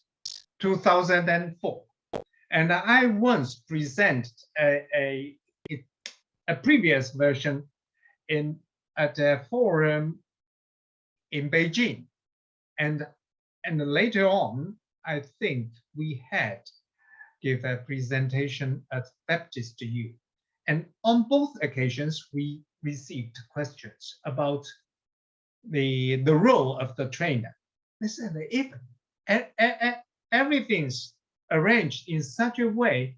A: 2004, and I once presented a previous version at a forum in Beijing, and later on, I think we had give a presentation at Baptist U, and on both occasions we received questions about the role of the trainer. They said that if everything's arranged in such a way,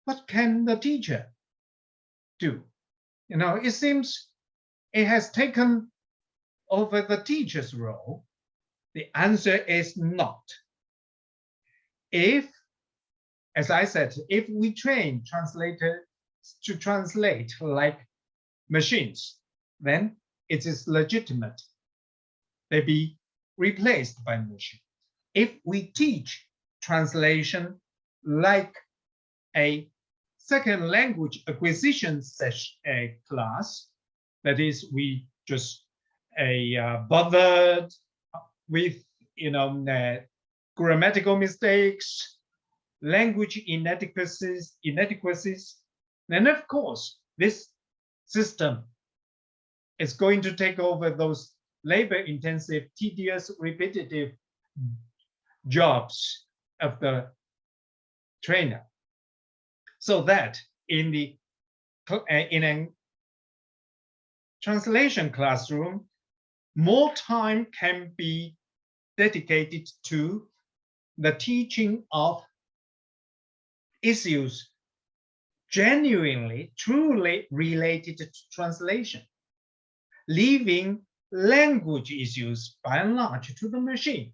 A: what can the teacher do? You know, it seems it has taken over the teacher's role. The answer is not. If, as I said, if we train translators to translate like machines, then it is legitimate they be replaced by machines. If we teach translation like a second language acquisition class, that is, we just bothered with grammatical mistakes, language inadequacies, then of course this system is going to take over those labor-intensive, tedious, repetitive jobs of the trainer, so that in a translation classroom, more time can be dedicated to the teaching of issues genuinely, truly related to translation, leaving language issues by and large to the machine.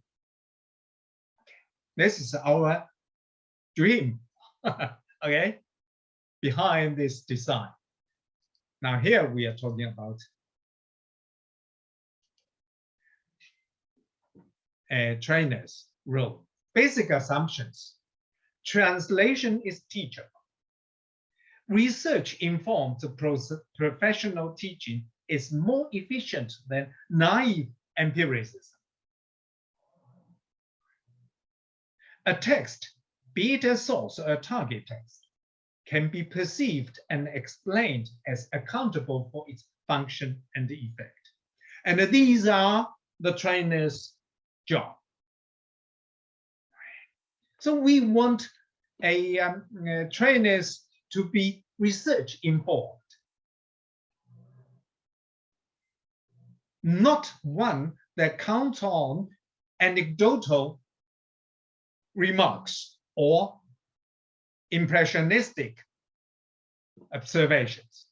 A: This is our dream, okay, behind this design. Now here we are talking about a trainer's role. Basic assumptions. Translation is teachable. Research-informed professional teaching is more efficient than naive empiricism. A text, be it a source or a target text, can be perceived and explained as accountable for its function and effect. And these are the trainer's job. So we want trainers to be research informed, not one that counts on anecdotal remarks or impressionistic observations.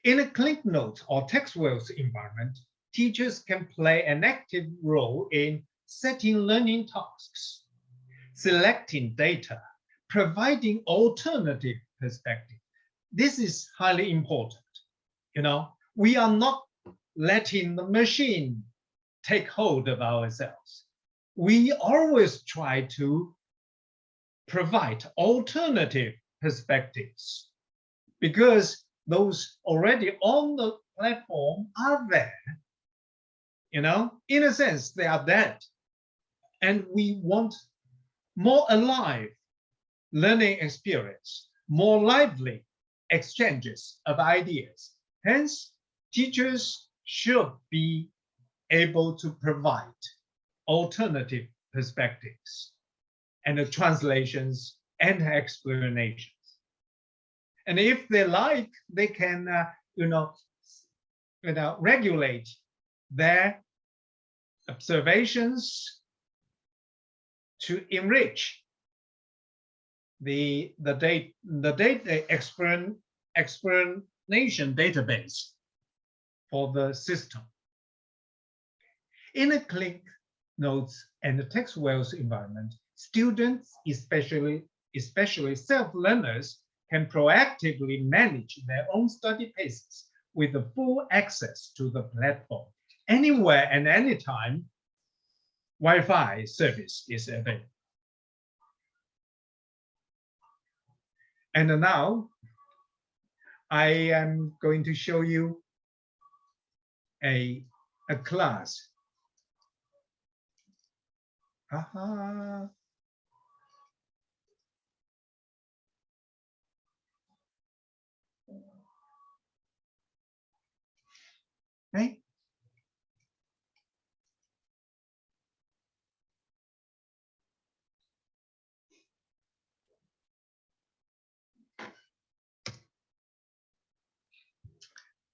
A: In a ClickNote or textual environment, teachers can play an active role in setting learning tasks, selecting data, providing alternative perspective. This is highly important. You know, we are not letting the machine take hold of ourselves. We always try to provide alternative perspectives because those already on the platform are there. You know, in a sense, they are dead. And we want more alive learning experience, more lively exchanges of ideas. Hence, teachers should be able to provide alternative perspectives and translations and explanations. And if they like, they can, regulate their observations to enrich the data explanation database for the system. In a ClickNotes and a textual environment, students, especially self-learners, can proactively manage their own study paces with the full access to the platform. Anywhere and anytime, Wi-Fi service is available. And now, I am going to show you a class. Aha. Right?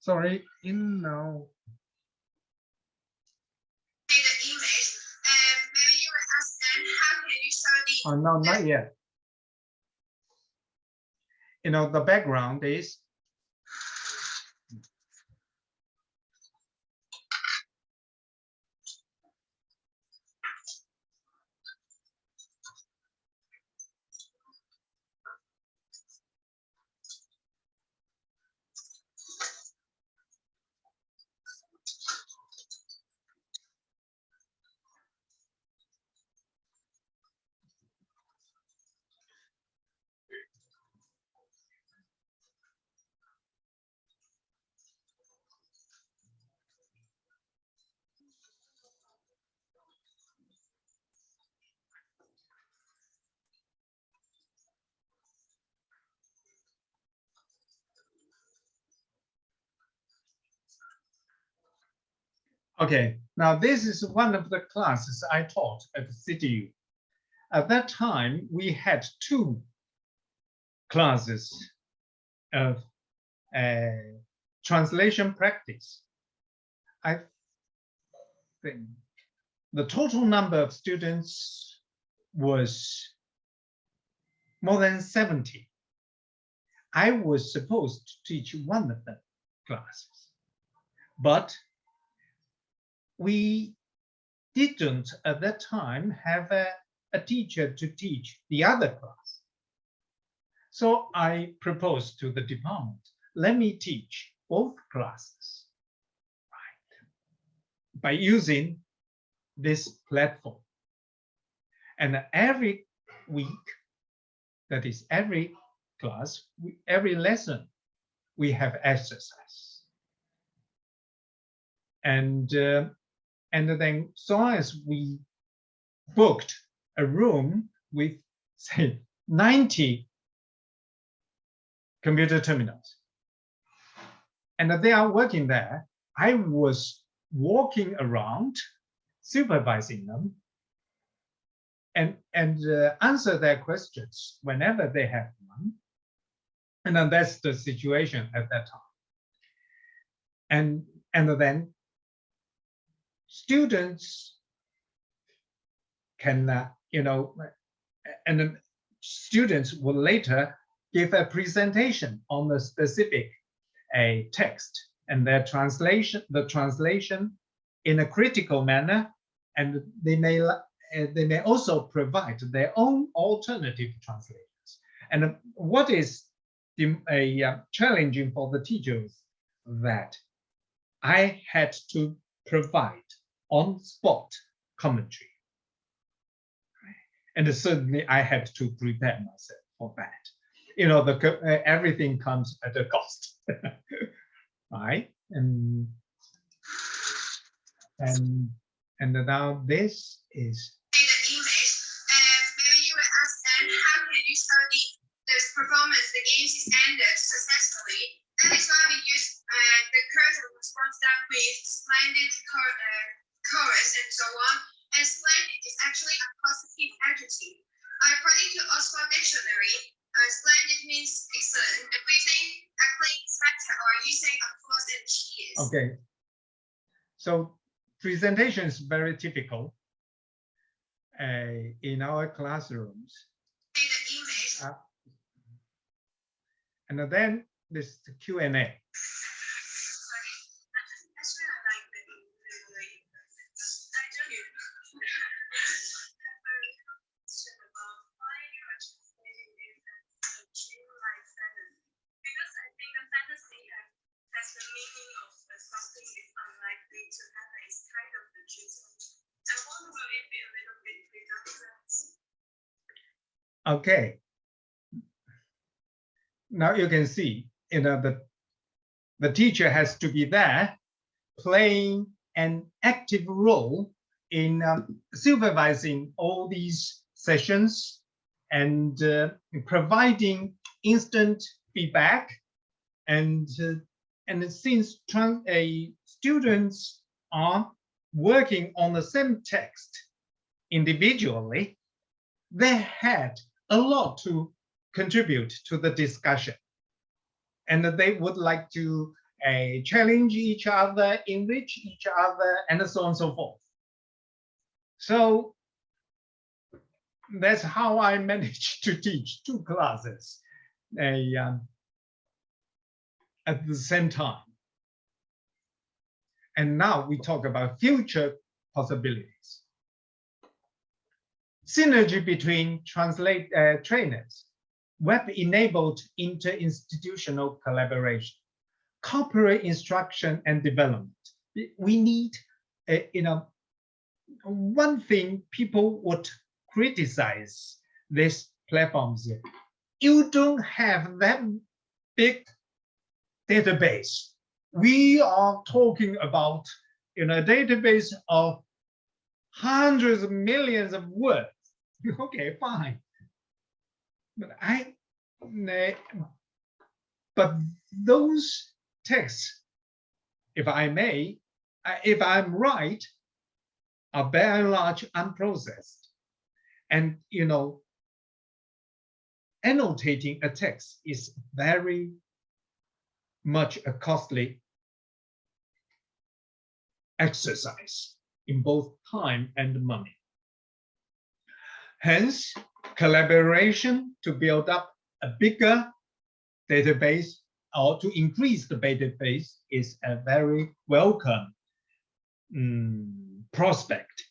A: Sorry, in now.
C: Maybe you would ask them, how can you study?
A: Oh, no, not yet. You know, the background is Okay, now this is one of the classes I taught at CityU. At that time, we had two classes of translation practice. I think the total number of students was more than 70. I was supposed to teach one of the classes, but we didn't at that time have a teacher to teach the other class. So I proposed to the department, let me teach both classes, right, by using this platform. And every week, that is every class, every lesson, we have exercise. And then so long as we booked a room with, say, 90 computer terminals, and they are working there, I was walking around, supervising them, and answer their questions whenever they have one. And then that's the situation at that time. And then students can, and then students will later give a presentation on the specific text and their translation, the translation in a critical manner, and they may also provide their own alternative translators. And what is challenging for the teachers that I had to provide on-spot commentary. And certainly I had to prepare myself for that. Everything comes at a cost, right? And now this is
C: the image, and maybe you will ask them, how can you study this performance, the games is ended successfully? That is why we use the curtain response that with splendid chorus and so on. And splendid is actually a positive adjective. According to Oxford Dictionary, splendid means excellent. And we think actually it's better or using applause and cheers.
A: okay. So presentation is very typical in our classrooms.
C: The image.
A: And then this Q&A. Okay. Now you can see, the teacher has to be there playing an active role in supervising all these sessions and providing instant feedback. And since students are working on the same text individually, they had a lot to contribute to the discussion. And they would like to challenge each other, enrich each other, and so on and so forth. So that's how I managed to teach two classes at the same time. And now we talk about future possibilities. Synergy between trainers, web-enabled inter-institutional collaboration, corporate instruction and development. We need, one thing people would criticize these platforms. You don't have that big database. We are talking about a database of hundreds of millions of words. Okay, fine. But those texts, if I may, if I'm right, are by and large unprocessed. And, you know, annotating a text is very much a costly exercise in both time and money. Hence, collaboration to build up a bigger database or to increase the database is a very welcome prospect.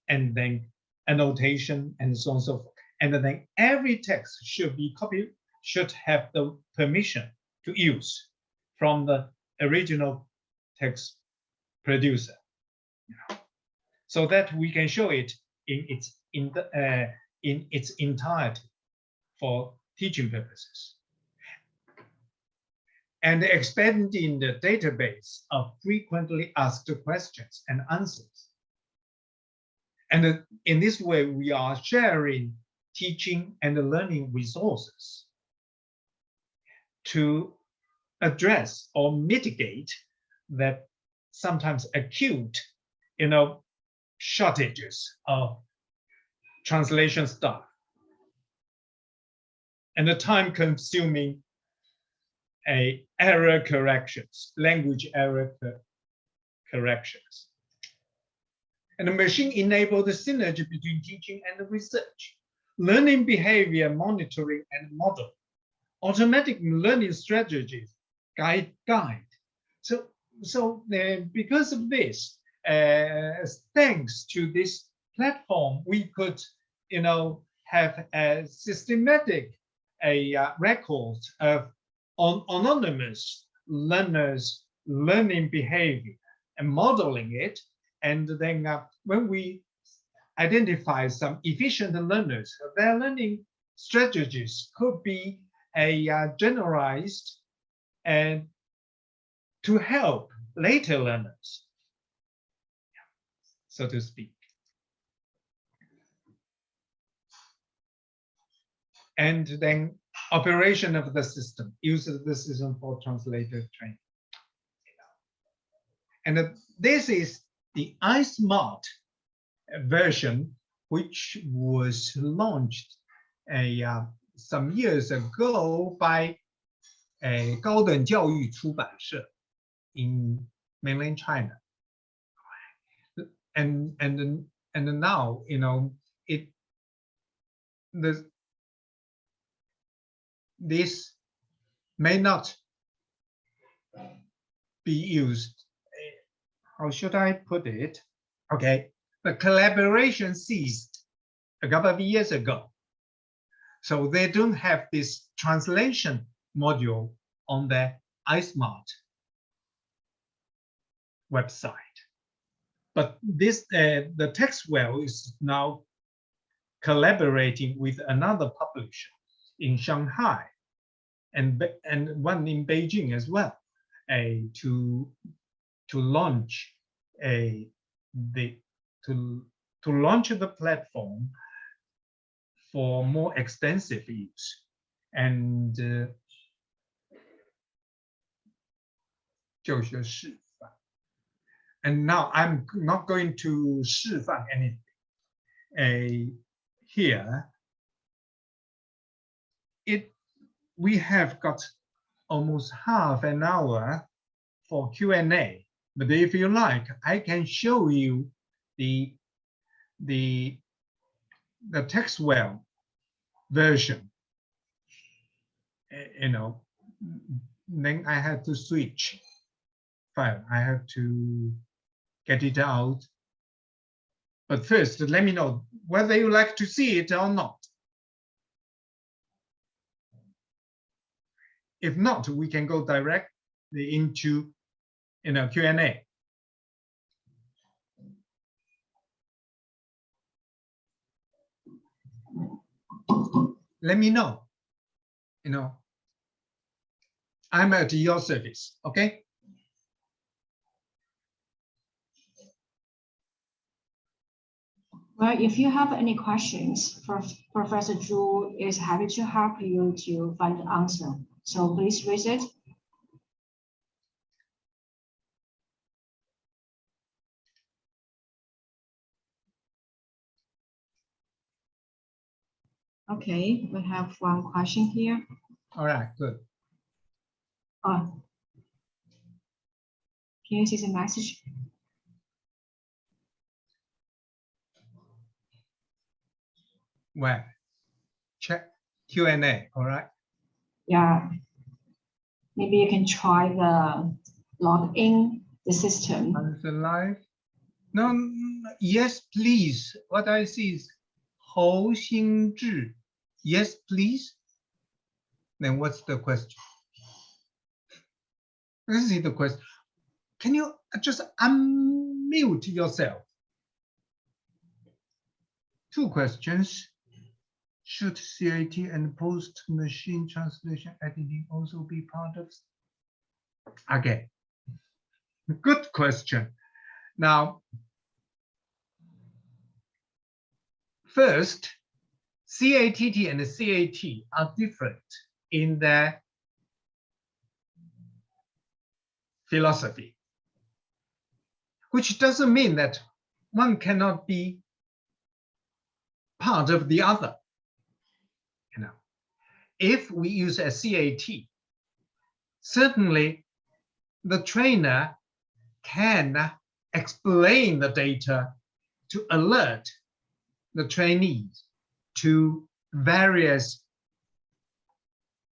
A: And then annotation and so on and so forth. And then every text should be copied, should have the permission to use from the original text producer, so that we can show it in its entirety for teaching purposes. And expanding the database of frequently asked questions and answers. And in this way, we are sharing teaching and learning resources to address or mitigate that sometimes acute, you know, shortages of translation staff and the time-consuming error corrections, language error corrections. And the machine-enabled synergy between teaching and research, learning behavior monitoring and model, automatic learning strategies, guide. So because of this, thanks to this platform, we could, you know, have a systematic record of anonymous learners' learning behavior and modeling it. And then when we identify some efficient learners, their learning strategies could be generalized and to help later learners, so to speak. And then operation of the system, use of the system for translator training. And this is the iSmart version, which was launched some years ago by 高等教育出版社 in mainland China. And now, you know, this may not be used. How should I put it? Okay, the collaboration ceased a couple of years ago. So they don't have this translation module on their iSmart website. But this, the textual is now collaborating with another publisher in Shanghai and one in Beijing as well, to launch the platform for more extensive use. And 就学示范. And now I'm not going to 示范 anything. Here, we have got almost half an hour for Q&A. But if you like, I can show you the textual version. You know, then I have to switch file. I have to get it out. But first, let me know whether you like to see it or not. If not, we can go directly into, you know, Q&A. Let me know. You know, I'm at your service. Okay.
B: Well, if you have any questions, Professor Zhu is happy to help you to find the answer. So please raise it. Okay, we have one question here.
A: All right, good.
B: Oh, can you see the message?
A: Well, check Q&A, all right?
B: Yeah. Maybe you can try the log in the system.
A: Answer live. No, yes, please. What I see is Hou Xingzhi. Yes, please. Then what's the question? This is the question. Can you just unmute yourself? Two questions. Should CAT and post-machine translation editing also be part of? Okay. Good question. Now, first, CATT and CAT are different in their philosophy, which doesn't mean that one cannot be part of the other. You know, if we use a CAT, certainly the trainer can explain the data to alert the trainees to various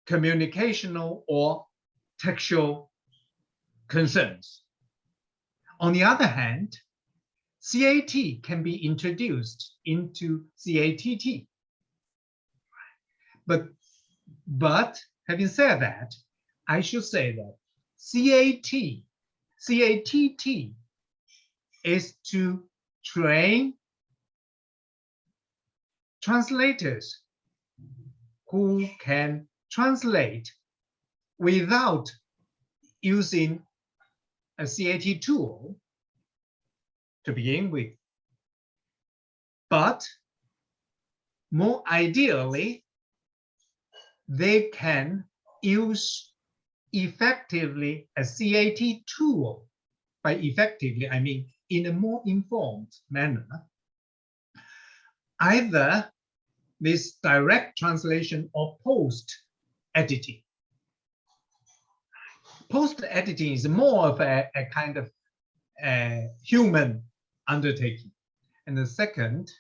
A: communicational or textual concerns. On the other hand, CAT can be introduced into CATT. But having said that, I should say that CATT is to train translators who can translate without using a CAT tool to begin with. But more ideally, they can use effectively a CAT tool. By effectively, I mean in a more informed manner. Either this direct translation or post-editing. Post-editing is more of a kind of human undertaking. And the second,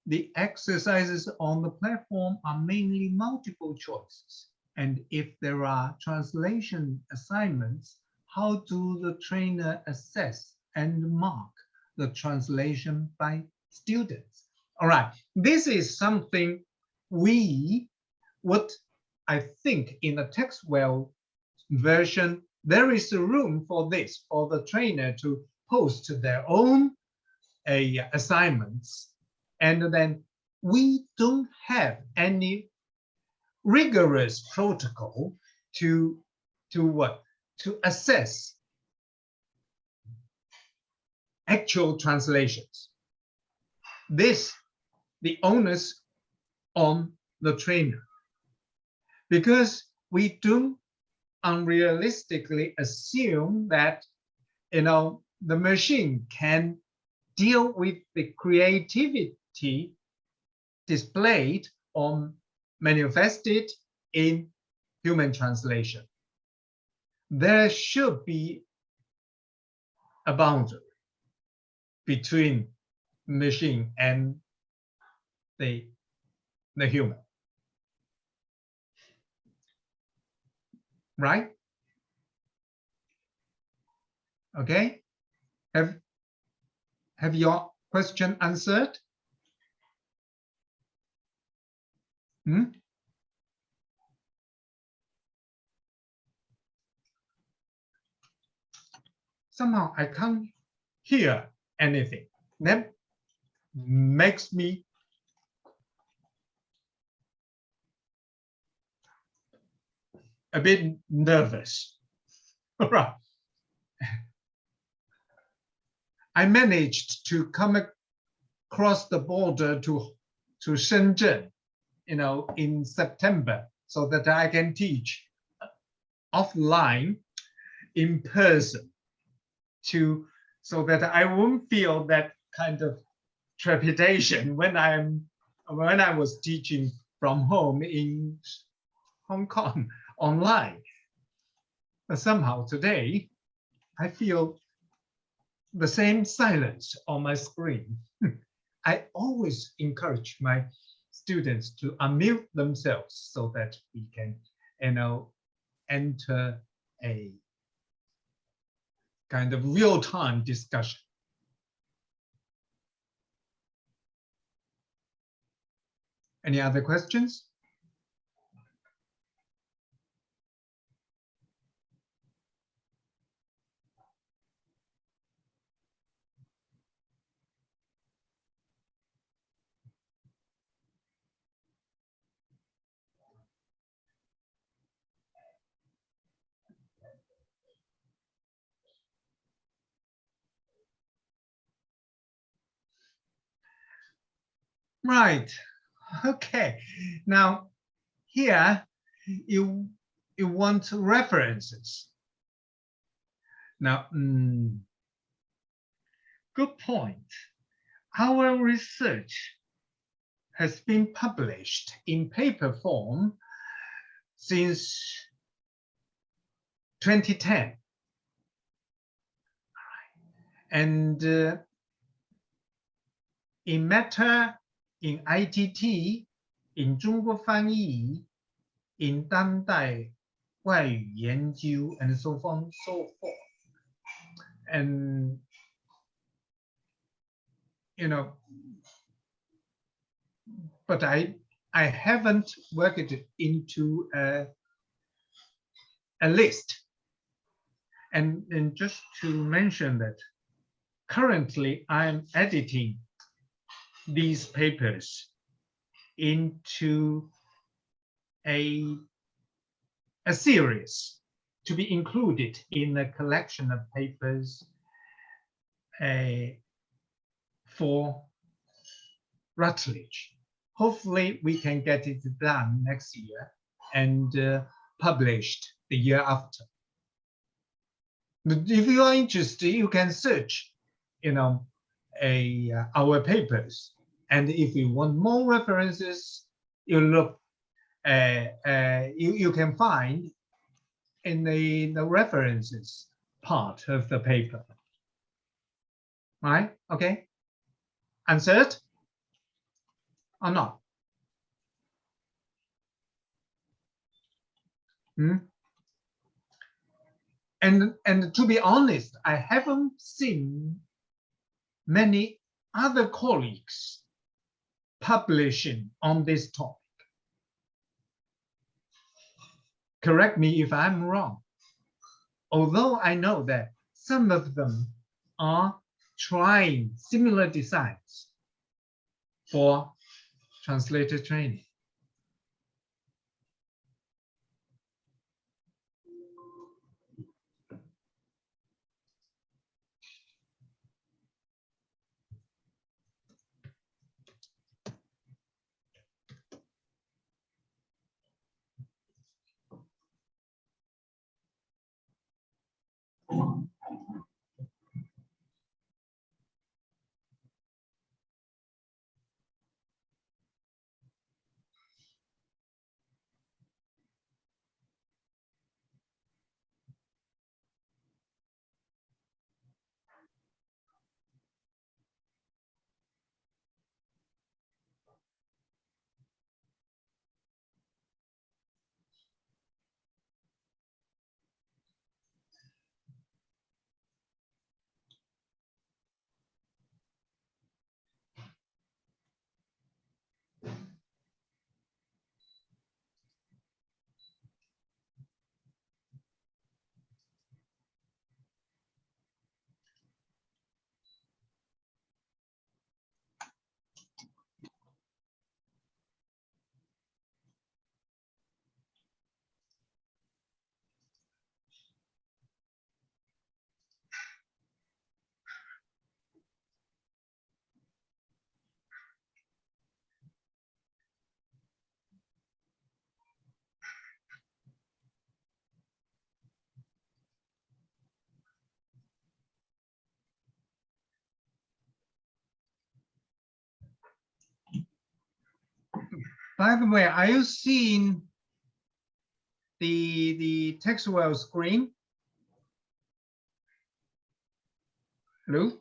A: the exercises on the platform are mainly multiple choices. And if there are translation assignments, how do the trainer assess and mark the translation by students? All right, this is something what I think in the textual version, there is a room for this, for the trainer to post their own assignments. And then we don't have any rigorous protocol to assess actual translations. The onus on the trainer, because we do unrealistically assume that the machine can deal with the creativity displayed or manifested in human translation. There should be a boundary between machine and the human, right? Okay, have your question answered? Somehow I can't hear anything. That makes me a bit nervous. All right. I managed to come across the border to Shenzhen, in September, so that I can teach offline in person, so that I won't feel that kind of trepidation when I'm when I was teaching from home in Hong Kong online. But somehow today, I feel the same silence on my screen. I always encourage my students to unmute themselves so that we can, enter a kind of real-time discussion. Any other questions? Right. Okay. Now, here you want references. Now, good point. Our research has been published in paper form since 2010. And in Meta, in ITT, in 中国翻译, in 当代外语研究, and so on and so forth. And, but I haven't worked it into a list. And just to mention that currently I'm editing these papers into a series to be included in a collection of papers for Routledge. Hopefully we can get it done next year and published the year after. But if you are interested, you can search, our papers. And if you want more references, you look, you can find in the references part of the paper. Right? Okay. Answered or not? And to be honest, I haven't seen many other colleagues publishing on this topic. Correct me if I'm wrong. Although I know that some of them are trying similar designs for translator training. By the way, are you seeing the textual screen? Hello?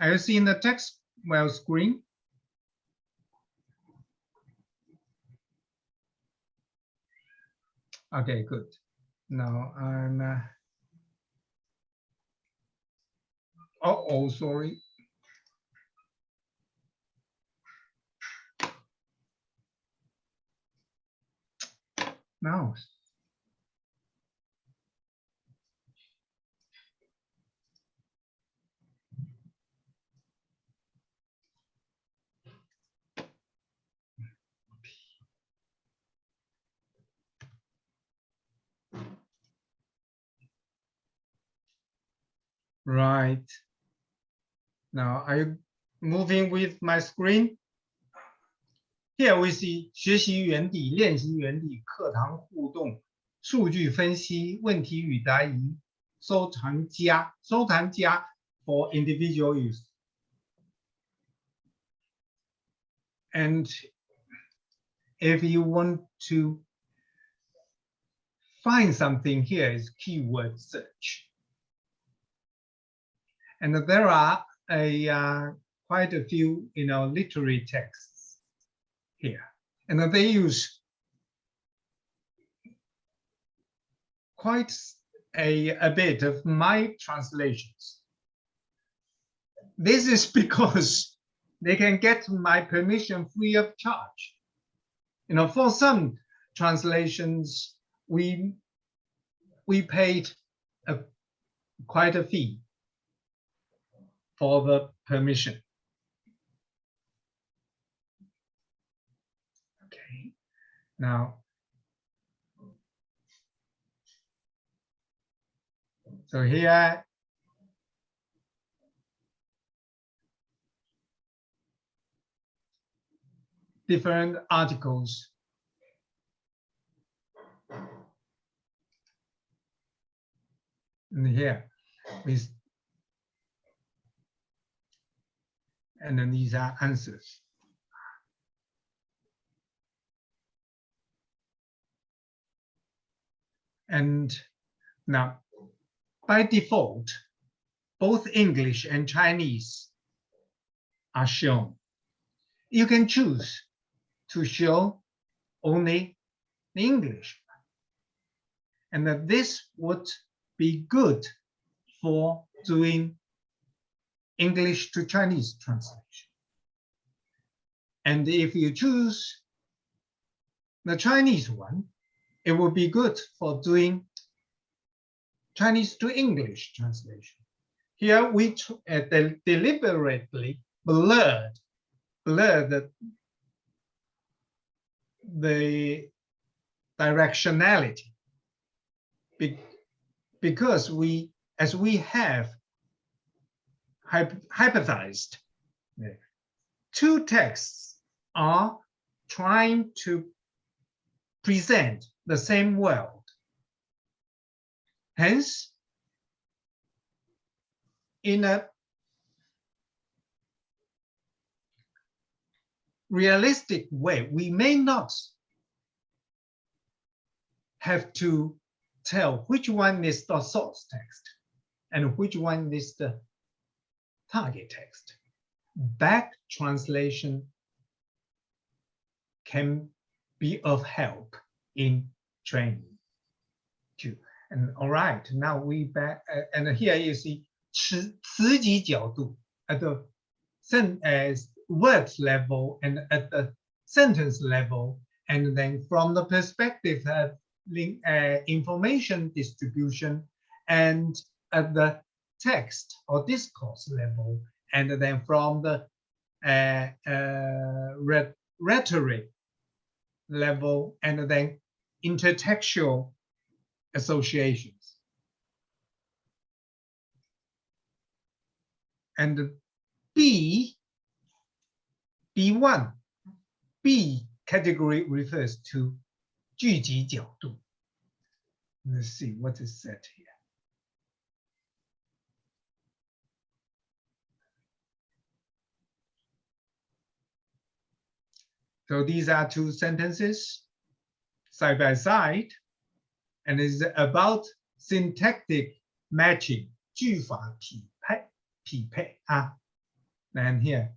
A: Are you seeing the textual screen? Okay, good. Now I'm. Sorry. Now. Right. Now, are you moving with my screen? Here we see 学习原理、练习原理、课堂互动、数据分析、问题与答疑、收藏夹 for individual use. And if you want to find something, here is keyword search. And there are quite a few, literary texts here, and they use quite a bit of my translations. This is because they can get my permission free of charge. For some translations, we paid quite a fee for the permission. Okay, now, so here, different articles. And here, and then these are answers. And now, by default, both English and Chinese are shown. You can choose to show only the English. And that this would be good for doing English to Chinese translation. And if you choose the Chinese one, it will be good for doing Chinese to English translation. Here we deliberately blurred the directionality because as we have hypothesized, two texts are trying to present the same world. Hence, in a realistic way, we may not have to tell which one is the source text and which one is the target text. Back translation can be of help in training too. And all right, now we back, and here you see 词集角度 at the word level and at the sentence level, and then from the perspective of information distribution, and at the text or discourse level, and then from the rhetoric level, and then intertextual associations. And B1, B category refers to 聚集角度. Let's see what is said here. So these are two sentences side by side, and it's about syntactic matching, 句法匹配啊。And here,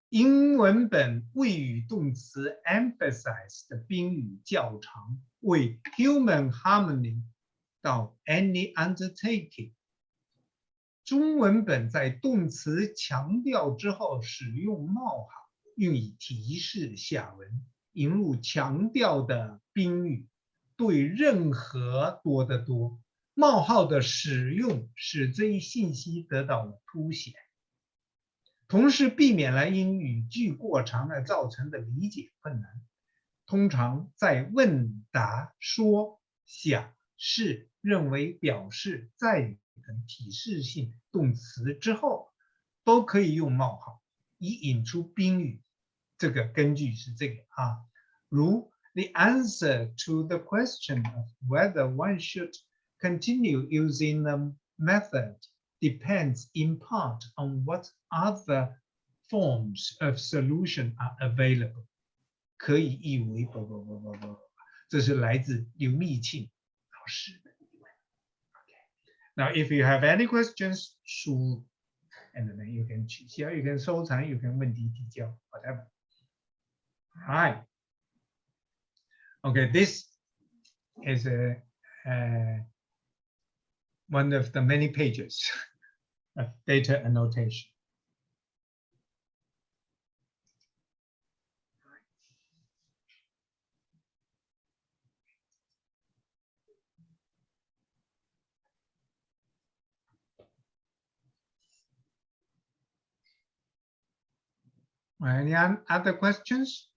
A: 英文本谓语动词 emphasize 的宾语较长，为 human harmony 到 any undertaking。中文本在动词强调之后使用冒号，用以提示下文，引入强调的宾语，对任何多得多。冒号的使用使这一信息得到了凸显，同时避免了因语句过长而造成的理解困难。通常在问答、说、想、是、认为、表示、在语等提示性动词之后，都可以用冒号，以引出宾语。这个根据是这个啊，如 The answer to the question of whether one should continue using the method depends in part on what other forms of solution are available. 可以译为这是来自刘密庆老师的疑问。Now, if you have any questions, shoot, and then you can 取消 you can 收藏 you can 问题提交 whatever. Right. Okay, this is one of the many pages of data annotation. Any other questions?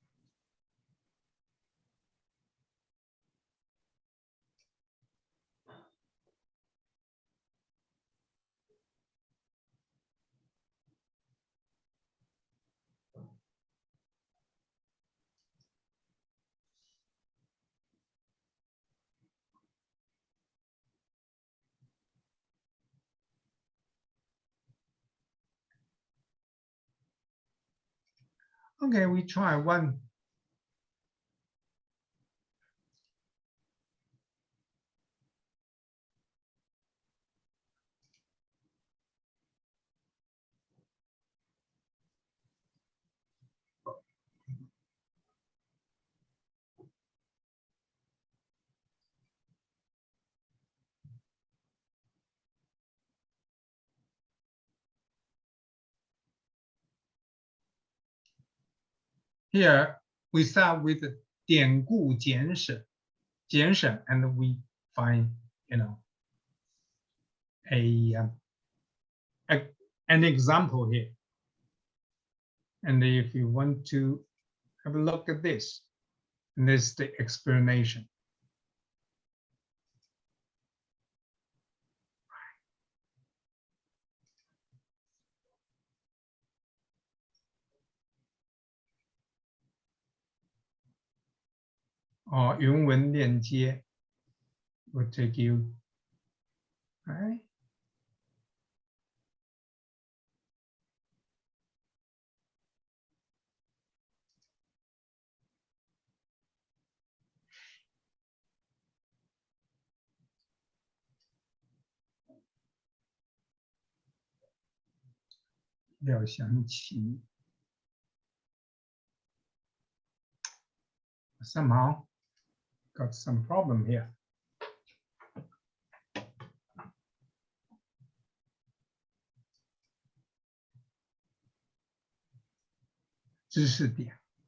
A: Okay, we try one. Here we start with 典故简审 and we find, an example here. And if you want to have a look at this, and this is the explanation. Or 原文链接 will take you, right? Somehow got some problem here.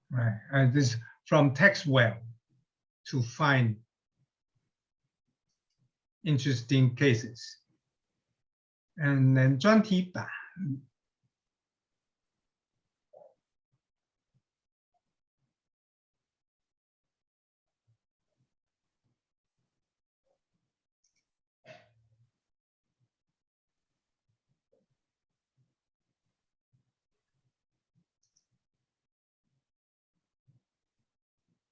A: Right? This from textual to find interesting cases. And then 专题版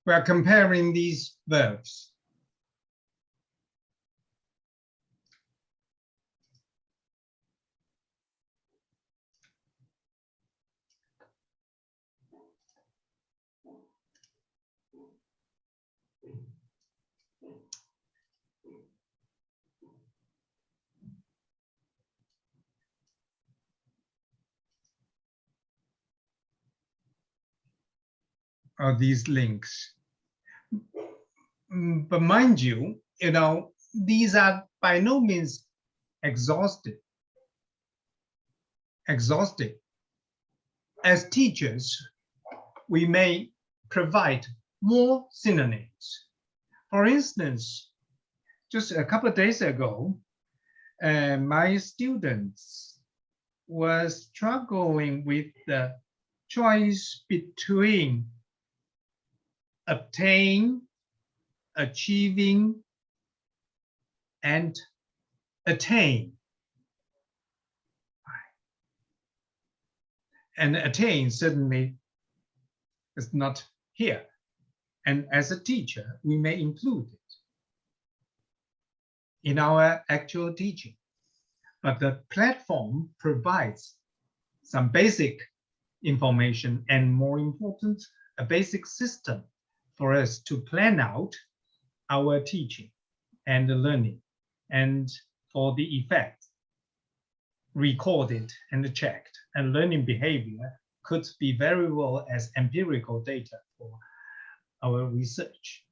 A: we are comparing these verbs. these links. But mind you, these are by no means exhaustive. As teachers, we may provide more synonyms. For instance, just a couple of days ago, my students were struggling with the choice between obtain, achieving, and attain. And attain certainly is not here. And as a teacher, we may include it in our actual teaching. But the platform provides some basic information and, more important, a basic system for us to plan out our teaching and the learning, and for the effect recorded and checked. And learning behavior could be very well as empirical data for our research.